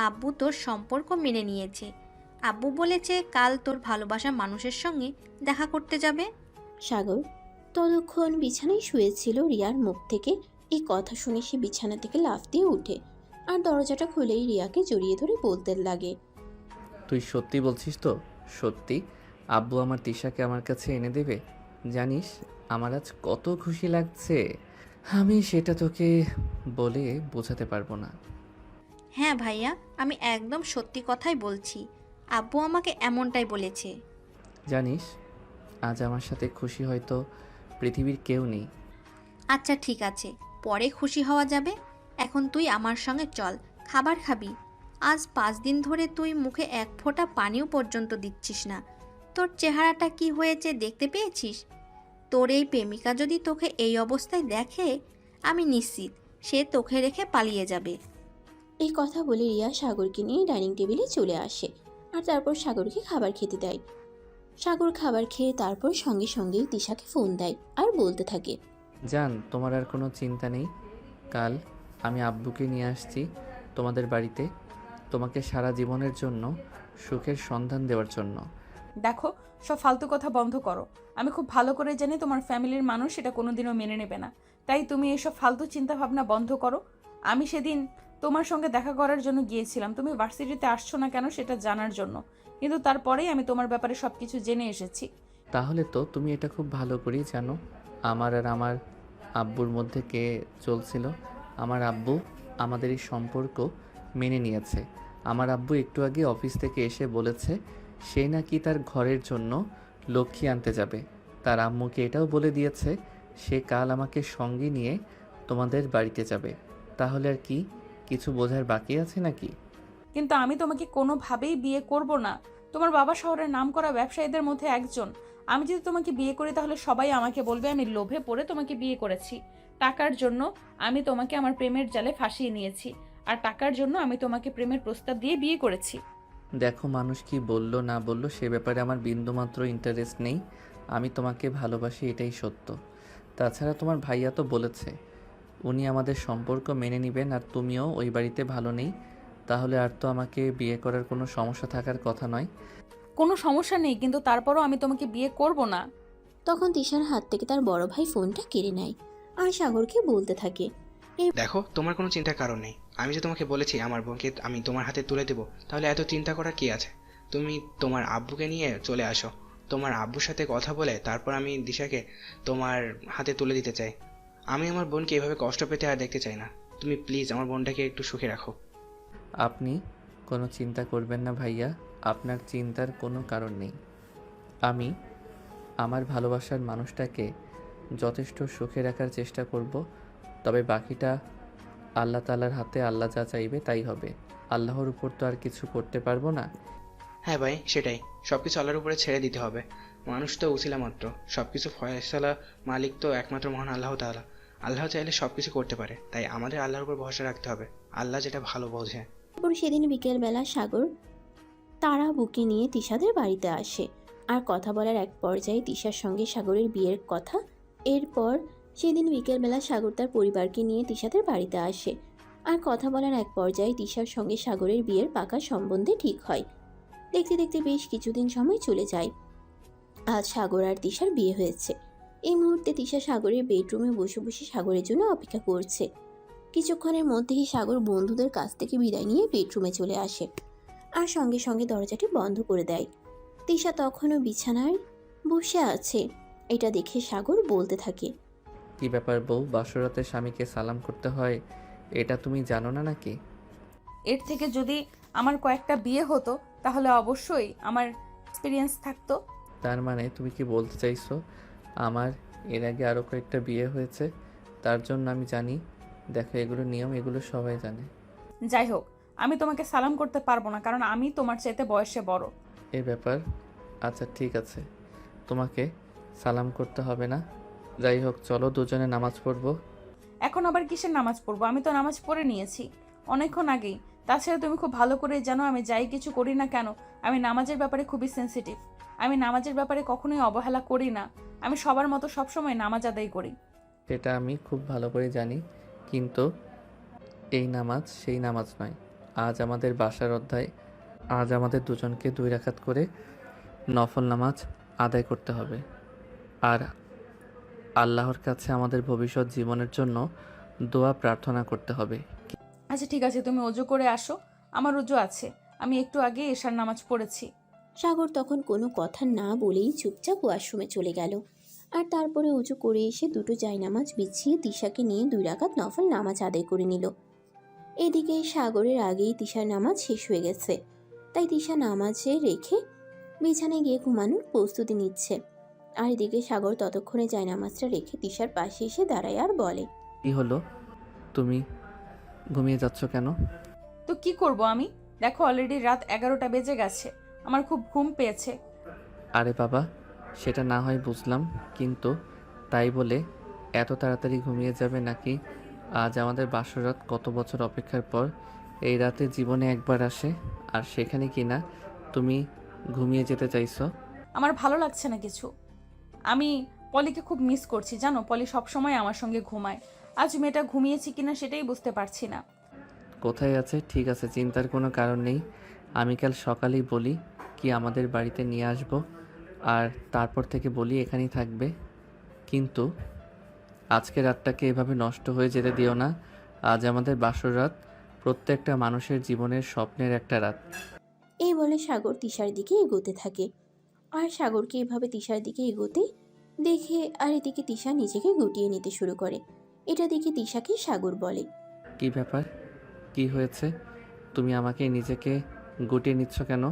S11: আব্বু তোর সম্পর্ক মেনে নিয়েছে। আব্বু বলেছে কাল তোর ভালোবাসার মানুষের সঙ্গে দেখা করতে যাবে।
S3: সাগর ততক্ষণ বিছানায় শুয়েছিল। রিয়ার মুখ থেকে এই কথা শুনে সে বিছানা থেকে লাফ দিয়ে উঠে আর দরজাটা খুলেই রিয়াকে জড়িয়ে ধরে বলতে লাগে,
S2: তুই সত্যি বলছিস তো? সত্যি আব্বু আমার তিশাকে আমার কাছে এনে দেবে? জানিস আমার আজ কত খুশি লাগছে, আমি সেটা তোকে বলে বোঝাতে পারবো না।
S11: হ্যাঁ ভাইয়া, আমি একদম সত্যি কথাই বলছি। আব্বু আমাকে এমনটাই বলেছে।
S2: জানিস আজ আমার সাথে খুশি হয়তো পৃথিবীর কেউ নেই।
S11: আচ্ছা ঠিক আছে, পরে খুশি হওয়া যাবে। এখন তুই আমার সঙ্গে চল, খাবার খাবি। আজ 5 দিন ধরে তুই মুখে এক ফোঁটা পানিও পর্যন্ত দিচ্ছিস না। তোর চেহারাটা কি হয়েছে দেখতে পেয়েছিস? তোর এই প্রেমিকা যদি তোকে এই অবস্থায় দেখে, আমি নিশ্চিত সে তোকে রেখে পালিয়ে যাবে।
S3: এই কথা বলে রিয়া সাগরকে নিয়ে ডাইনিং টেবিলে চলে আসে আর তারপর সাগরকে খাবার খেতে দেয়। সাগর খাবার খেয়ে তারপর সঙ্গে সঙ্গেই তিশাকে ফোন দেয় আর বলতে থাকে,
S2: জান, তোমার আর কোনো চিন্তা নেই। কাল আমি আব্বুকে নিয়ে আসছি তোমাদের বাড়িতে, তোমাকে সারা জীবনের জন্য সুখের সন্ধান দেওয়ার জন্য।
S1: দেখো, সব ফালতু কথা বন্ধ করো। আমি খুব ভালো করে জানি তোমার ফ্যামিলির মানুষ এটা কোনোদিনও মেনে নেবে না। তাই তুমি এসব ফালতু চিন্তা ভাবনা বন্ধ করো। আমি সেদিন তোমার সঙ্গে দেখা করার জন্য গিয়েছিলাম, তুমি ভার্সিটিতে আসছো না কেন সেটা জানার জন্য, কিন্তু তারপরেই আমি তোমার ব্যাপারে সব কিছু জেনে এসেছি।
S2: তাহলে তো তুমি এটা খুব ভালো করেই জানো আমার আর আমার আব্বুর মধ্যে কে চলছিল। আমার আব্বু আমাদের এই সম্পর্ক মেনে নিয়েছে। আমার আব্বু একটু আগে অফিস থেকে এসে বলেছে সে নাকি তার ঘরের জন্য লক্ষ্মী আনতে যাবে। তার আম্মুকে এটাও বলে দিয়েছে সে কাল আমাকে সঙ্গে নিয়ে তোমাদের বাড়িতে যাবে। তাহলে আর কি কিছু বোঝার বাকি আছে নাকি?
S1: কিন্তু আমি তোমাকে কোনোভাবেই বিয়ে করব না। তোমার বাবা শহরের নামকরা ব্যবসায়ীদের মধ্যে একজন। আমি যদি তোমাকে বিয়ে করি তাহলে সবাই আমাকে বলবে আমি লোভে পড়ে তোমাকে বিয়ে করেছি। টাকার জন্য আমি তোমাকে আমার প্রেমের জালে ফাঁসিয়ে নিয়েছি, আর টাকার জন্য আমি তোমাকে প্রেমের প্রস্তাব দিয়ে বিয়ে করেছি।
S2: দেখো, মানুষ কি বলল না বলল সে ব্যাপারে আমার বিন্দুমাত্র ইন্টারেস্ট নেই। আমি তোমাকে ভালোবাসি, এটাই সত্য। তাছাড়া তোমার ভাইয়া তো বলেছে উনি আমাদের সম্পর্ক মেনে নেবেন, আর তুমিও ওই বাড়িতে ভালো নেই। তাহলে আর তো আমাকে বিয়ে করার কোনো সমস্যা থাকার কথা নয়।
S1: কোনো সমস্যা নেই, কিন্তু তারপরও আমি তোমাকে বিয়ে করব না।
S3: তখন তিশার হাত থেকে তার বড় ভাই ফোনটা কেড়ে নেয় আর সাগরকে বলতে থাকে,
S8: দেখো, তোমার কোনো চিন্তার কারণ নেই। আমি যে তোমাকে বলেছি আমার বোনকে আমি তোমার হাতে তুলে দেবো, তাহলে এত চিন্তা করার কি আছে? তুমি তোমার আব্বুকে নিয়ে চলে আসো। তোমার আব্বুর সাথে কথা বলে তারপর আমি দিশাকে তোমার হাতে তুলে দিতে চাই। আমি আমার বোনকে এভাবে কষ্ট পেতে আর দেখতে চাই না। তুমি প্লিজ আমার বোনটাকে একটু সুখে রাখো।
S2: আপনি কোনো চিন্তা করবেন না ভাইয়া, আপনার চিন্তার কোনো কারণ নেই। আমি আমার ভালোবাসার মানুষটাকে যথেষ্ট সুখে রাখার চেষ্টা করব, তবে বাকিটা আল্লাহ তাআলার হাতে, আল্লাহ যা চাইবে তাই হবে। আল্লাহর উপর তো আর কিছু করতে পারবো না।
S8: হ্যাঁ ভাই, সেটাই। সবকিছু আল্লাহর উপরে ছেড়ে দিতে হবে। মানুষ তো উছিলা মাত্র, সবকিছু ফয়সালা মালিক তো একমাত্র মহান আল্লাহ তাআলা। আল্লাহ চাইলে সবকিছু করতে পারে, তাই আমাদের আল্লাহর উপর ভরসা রাখতে হবে। আল্লাহ যেটা ভালো বোঝে।
S3: তারপর সেদিন বিকেলবেলা সাগর তারা বুকে নিয়ে তিশাদের বাড়িতে আসে। আর কথা বলার এক পর্যায়ে তিশার সঙ্গে সাগরের বিয়ের কথা। এরপর সেদিন বিকেলবেলা সাগর তার পরিবারকে নিয়ে তিশাদের বাড়িতে আসে। আর কথা বলার এক পর্যায়ে তিশার সঙ্গে সাগরের বিয়ের পাকা সম্বন্ধে ঠিক হয়। দেখতে দেখতে বেশ কিছুদিন সময় চলে যায়। আজ সাগর আর তিশার বিয়ে হয়েছে। এই মুহূর্তে তিশা সাগরের বেডরুমে বসে বসে সাগরের জন্য অপেক্ষা করছে। কিছুক্ষণের মধ্যেই সাগর বন্ধুদের কাছ থেকে বিদায় নিয়ে বেডরুমে চলে আসে আর সঙ্গে সঙ্গে দরজাটি বন্ধ করে দেয়। তিশা তখনও বিছানায় বসে আছে। এটা দেখে সাগর বলতে থাকে,
S2: কি ব্যাপার বউ, বাসরাতে স্বামীকে সালাম করতে হয়, এটা তুমি জানো না নাকি?
S1: এর থেকে যদি আমার কয়েকটা বিয়ে হতো তাহলে অবশ্যই আমার এক্সপিরিয়েন্স থাকতো।
S2: তার মানে তুমি কি বলতে চাইছো আমার এর আগে আরও কয়েকটা বিয়ে হয়েছে, তার জন্য আমি জানি? দেখো, এগুলো নিয়ম, এগুলো সবাই জানে।
S1: যাই হোক, আমি তোমাকে সালাম করতে পারবো না, কারণ আমি তোমার চাইতে বয়সে বড়।
S2: এই ব্যাপার, আচ্ছা ঠিক আছে, তোমাকে সালাম করতে হবে না। যাই হোক, চলো দুজনে নামাজ পড়বো।
S1: এখন আবার কিসের নামাজ পড়বো? আমি তো নামাজ পড়ে নিয়েছি অনেকক্ষণ আগেই। তাছাড়া তুমি খুব ভালো করে জানো আমি যাই কিছু করি না কেন, আমি নামাজের ব্যাপারে খুবই সেনসিটিভ। আমি নামাজের ব্যাপারে কখনোই অবহেলা করি না। আমি সবার মতো সবসময় নামাজ আদায় করি।
S2: সেটা আমি খুব ভালো করে জানি, কিন্তু এই নামাজ সেই নামাজ নয়। আজ আমাদের বাসার অধ্যায়, আজ আমাদের দুজনকে 2 রাকাত করে নফল নামাজ আদায় করতে হবে। আর আল্লাহর কাছে আমাদের ভবিষ্যৎ জীবনের জন্য দোয়া প্রার্থনা করতে হবে।
S1: আচ্ছা ঠিক আছে, তুমি অজু করে আসো। আমার অজু আছে, আমি একটু আগে এশার নামাজ পড়েছি।
S3: সাগর তখন কোনো কথা না বলেই চুপচাপ ওয়াশরুমে চলে গেল। আর তারপরে উঁচু করে এসে দুটো জায়নামাজ বিছিয়ে তিশাকে নিয়ে 2 রাকাত নফল নামাজ আদায় করে নিল। এদিকে সাগরের আগেই তিশার নামাজ শেষ হয়ে গেছে, তাই তিশা নামাজে রেখে বিছানায় গিয়ে ঘুমানোর প্রস্তুতি নিচ্ছে। আর এদিকে সাগর ততক্ষণে জায়নামাজটা রেখে তিশার পাশে এসে দাঁড়ায় আর বলে,
S2: কি হলো, তুমি ঘুমিয়ে যাচ্ছ কেন?
S1: তো কি করব আমি? দেখো, অলরেডি রাত 11টা বেজে গেছে, আমার খুব ঘুম পেয়েছে।
S2: আরে বাবা, সেটা না হয় বুঝলাম, কিন্তু তাই বলে এত তাড়াতাড়ি ঘুমিয়ে যাবে নাকি? আজ আমাদের বাসরাত কত বছর অপেক্ষার পর এই রাতে জীবনে একবার আসে, আর সেখানে কি না তুমি ঘুমিয়ে যেতে চাইছো?
S1: আমার ভালো লাগছে না কিছু। আমি পলিকে খুব মিস করছি, জানো? পলি সবসময় আমার সঙ্গে ঘুমায়। আজ মেয়েটা ঘুমিয়েছি কিনা সেটাই বুঝতে পারছি না।
S2: কোথায় আছে? ঠিক আছে, চিন্তার কোনো কারণ নেই। আমি কাল সকালেই বলি কি আমাদের বাড়িতে নিয়ে আসবো, আর তারপর থেকে বলি এখানেই থাকবে। কিন্তু আজকে রাতটাকে এভাবে নষ্ট হয়ে যেতে দিও না। আজ আমাদের বাসর রাত, প্রত্যেকটা মানুষের জীবনের স্বপ্নের একটা রাত।
S3: এই বলে সাগর তিশার দিকে এগোতে থাকে। আর সাগরকে এভাবে তিশার দিকে এগোতে দেখে আর এদিকে তিশা নিজেকে গুটিয়ে নিতে শুরু করে। এটা দেখে তিশাকে সাগর বলে,
S2: কি ব্যাপার, কি হয়েছে? তুমি আমাকে নিজেকে গুটিয়ে নিচ্ছ কেন?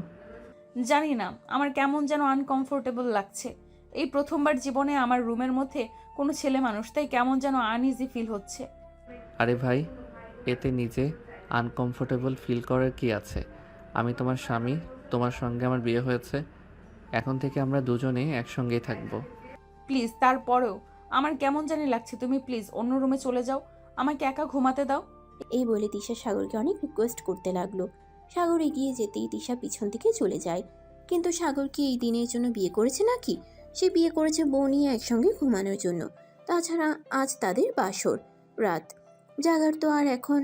S1: জানি না, আমার কেমন যেন আনকমফোর্টেবল লাগছে। এই প্রথমবার জীবনে আমার রুমের মধ্যে কোনো ছেলে মানুষ, তাই কেমন যেন আনইজি ফিল হচ্ছে।
S2: আরে ভাই, এতে নিজে আনকমফোর্টেবল ফিল করার কি আছে? আমি তোমার স্বামী, তোমার সঙ্গে আমার বিয়ে হয়েছে, এখন থেকে আমরা দুজনেই একসঙ্গেই থাকবো।
S1: প্লিজ, তারপরেও আমার কেমন জানি লাগছে। তুমি প্লিজ অন্য রুমে চলে যাও, আমাকে একা ঘুমাতে দাও।
S3: এই বলে তিশা সাগরকে অনেক রিকোয়েস্ট করতে লাগলো। সাগর এগিয়ে যেতেই তিশা পিছন থেকে চলে যায়। কিন্তু সাগর কি এই দিনের জন্য বিয়ে করেছে নাকি? সে বিয়ে করেছে বউ নিয়ে একসঙ্গে ঘুমানোর জন্য। তাছাড়া আজ তাদের বাসর রাত, জাগার তো আর এখন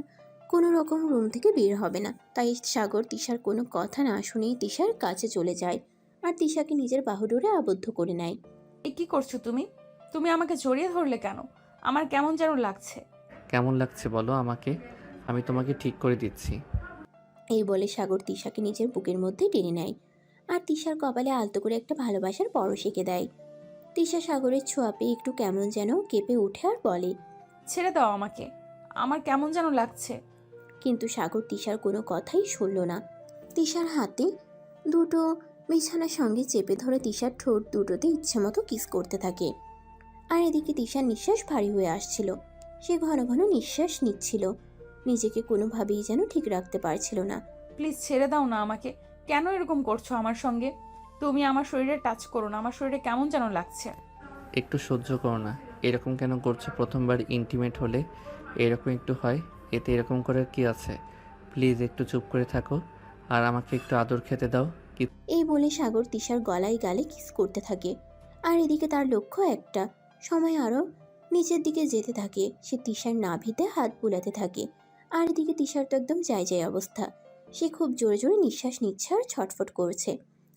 S3: কোনো রকম রুম থেকে বের হবে না। তাই সাগর তিশার কোনো কথা না শুনেই তিশার কাছে চলে যায় আর তিশাকে নিজের বাহুডোরে আবদ্ধ করে নেয়।
S1: এ কি করছো তুমি? তুমি আমাকে জড়িয়ে ধরলে কেন? আমার কেমন যেন লাগছে।
S2: কেমন লাগছে বলো আমাকে, আমি তোমাকে ঠিক করে দিচ্ছি।
S3: এই বলে সাগর তিশাকে নিজের বুকের মধ্যে টেনে নেয় আর তিশার কপালে আলতো করে একটা ভালোবাসার পরশ এঁকে দেয়। তিশা সাগরের ছোঁয়া পেয়ে একটু কেমন যেন কেঁপে ওঠে আর বলে,
S1: ছেড়ে দাও আমাকে, আমার কেমন যেন লাগছে।
S3: কিন্তু সাগর তিশার কোনো কথাই শুনল না। তিশার হাতে দুটো বিছানার সঙ্গে চেপে ধরে তিশার ঠোঁট দুটোতে ইচ্ছে মতো কিস করতে থাকে। আর এদিকে তিশার নিঃশ্বাস ভারী হয়ে আসছিল। সে ঘন ঘন নিঃশ্বাস নিচ্ছিল, নিজেকে কোনোভাবেই যেন ঠিক রাখতে পারছিল না।
S1: প্লিজ ছেড়ে দাও না আমাকে, কেন এরকম করছো আমার সঙ্গে? তুমি আমার শরীরে টাচ করো না, আমার শরীরে কেমন যেন লাগছে।
S2: একটু সহ্য করো না, এরকম কেন করছো? প্রথমবার ইন্টিমেট হলে এরকম একটু হয়, এতে এরকম করার কি আছে? প্লিজ একটু চুপ করে থাকো আর আমাকে একটু আদর খেতে দাও। কি
S3: এই বলে সাগর তিশার গলায় গালে কিস করতে থাকে। আর এদিকে তার লক্ষ্য একটা, সময় আরও নিচের দিকে যেতে থাকে। সে তিশার নাভিতে হাত বুলাতে থাকে। আর এদিকে তিশার তো একদম যায় অবস্থা। সে খুব জোরে জোরে নিঃশ্বাস নিচ্ছে আর ছটফট করছে।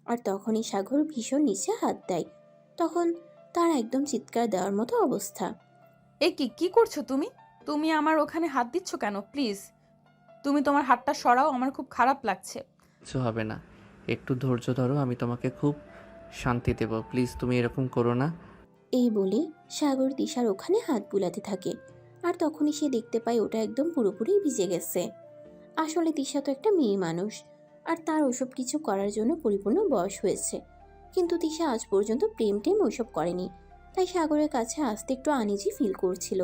S3: আর তখনই সাগর ভীষণ নিচে হাত দেয়। তখন তার একদম চিৎকার দেওয়ার মতো অবস্থা।
S1: এ কি করছো তুমি? তুমি আমার ওখানে হাত দিচ্ছ কেন? প্লিজ তুমি তোমার হাতটা সরাও, আমার খুব খারাপ লাগছে।
S2: কিছু হবে না, একটু ধৈর্য ধরো, আমি তোমাকে খুব শান্তি দেব। প্লিজ তুমি এরকম করো না।
S3: এই বলে সাগর তিশার ওখানে হাত বুলাতে থাকে। আর তখনই সে দেখতে পায় ওটা একদম পুরোপুরি ভিজে গেছে। আসলে তিশা তো একটা মেয়ে মানুষ, আর তার ওসব কিছু করার জন্য পরিপূর্ণ বয়স হয়েছে। কিন্তু তিশা আজ পর্যন্ত প্রেম ওইসব করেনি, তাই সাগরের কাছে আসতে একটু আনইজি ফিল করছিল।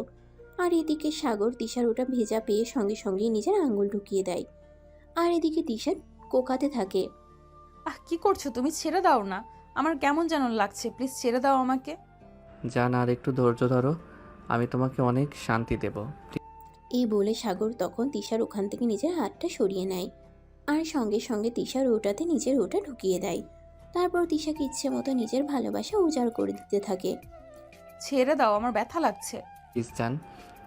S3: আর এদিকে সাগর তিশার ওটা ভেজা পেয়ে সঙ্গে সঙ্গেই নিজের আঙুল ঢুকিয়ে দেয়। আর এদিকে তিশা কোকাতে থাকে।
S1: কি করছো তুমি? ছেড়ে দাও না, আমার কেমন যেন লাগছে, প্লিজ ছেড়ে দাও আমাকে।
S2: জান, আর একটু ধৈর্য ধরো, আমি তোমাকে অনেক শান্তি দেব।
S3: এই বলে সাগর তখন তিশার ওখান থেকে নিজের হাতটা সরিয়ে নেয় আর সঙ্গে সঙ্গে তিশার ওটাতে নিজের ওটা ঢুকিয়ে দেয়। তারপর তিশাকে ইচ্ছে মতো নিজের ভালোবাসা উজাড় করে দিতে থাকে।
S1: ছেড়ে দাও, আমার ব্যথা লাগছে।
S2: প্লিজ জান,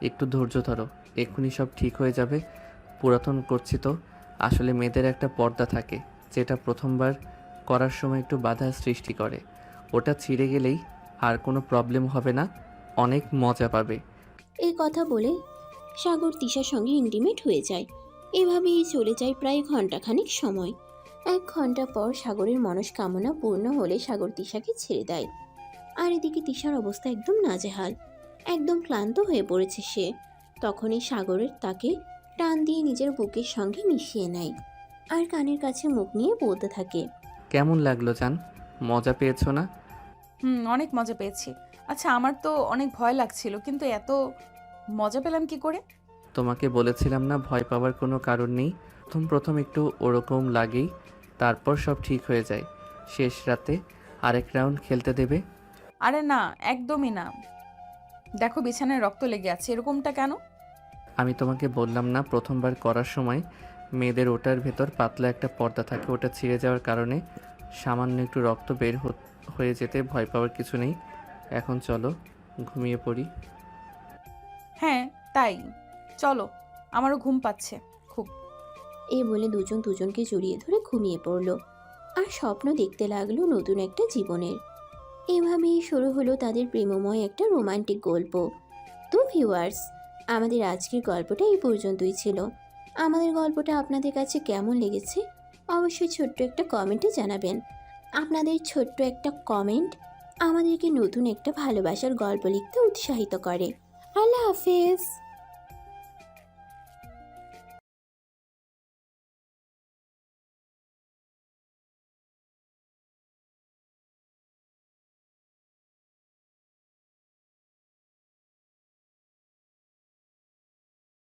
S2: একটু ধৈর্য ধরো, এক্ষুনি সব ঠিক হয়ে যাবে। পুরাতন করছি তো, আসলে মেয়েদের একটা পর্দা থাকে যেটা প্রথমবার করার সময় একটু বাধা সৃষ্টি করে। ওটা ছিঁড়ে গেলেই আর কোনো প্রবলেম হবে না, অনেক মজা পাবে।
S3: এই কথা বলে সাগর তিশার সঙ্গে ইন্টিমেট হয়ে যায়। এভাবেই চলে যায় প্রায় ঘন্টাখানেক সময়। 1 ঘন্টা পর সাগরের মনস্কামনা পূর্ণ হলে সাগর তিশাকে ছেড়ে দেয়। আর এদিকে তিশার অবস্থা একদম নাজেহাল, একদম ক্লান্ত হয়ে পড়েছে সে। তখনই সাগরের তাকে টান দিয়ে নিজের বুকের সঙ্গে মিশিয়ে নেয় আর কানের কাছে মুখ নিয়ে বলতে থাকে,
S2: কেমন লাগলো জান? মজা পেয়েছো না?
S1: অনেক মজা পেয়েছি। আচ্ছা, আমার তো অনেক ভয় লাগছিল, কিন্তু এত মজা পেলাম কি করে?
S2: তোমাকে বলেছিলাম না, ভয় পাওয়ার কোনো কারণ নেই। প্রথম একটু ওরকম লাগেই, তারপর সব ঠিক হয়ে যায়। শেষ রাতে আরেক রাউন্ড খেলতে দেবে?
S1: আরে না, একদমই না। দেখো বিছানায় রক্ত লেগে আছে, এরকমটা কেন?
S2: আমি তোমাকে বললাম না, প্রথমবার করার সময় মেয়েদের ওটার ভেতর পাতলা একটা পর্দা থাকে, ওটা ছিঁড়ে যাওয়ার কারণে সামান্য একটু রক্ত বের হয়ে যেতে ভয় পাওয়ার কিছু নেই। এখন চলো ঘুমিয়ে পড়ি।
S1: হ্যাঁ তাই, চলো, আমারও ঘুম পাচ্ছে খুব।
S3: এই বলে দুজন দুজনকে জড়িয়ে ধরে ঘুমিয়ে পড়ল আর স্বপ্ন দেখতে লাগলো নতুন একটা জীবনের। এভাবেই শুরু হলো তাদের প্রেমময় একটা রোমান্টিক গল্প। তো ভিউয়ার্স, আমাদের আজকের গল্পটা এই পর্যন্তই ছিল। আমাদের গল্পটা আপনাদের কাছে কেমন লেগেছে অবশ্যই ছোট্ট একটা কমেন্টে জানাবেন। আপনাদের ছোট্ট একটা কমেন্ট আমাদেরকে নতুন একটা ভালোবাসার গল্প লিখতে উৎসাহিত করে। আল্লাহ হাফেজ।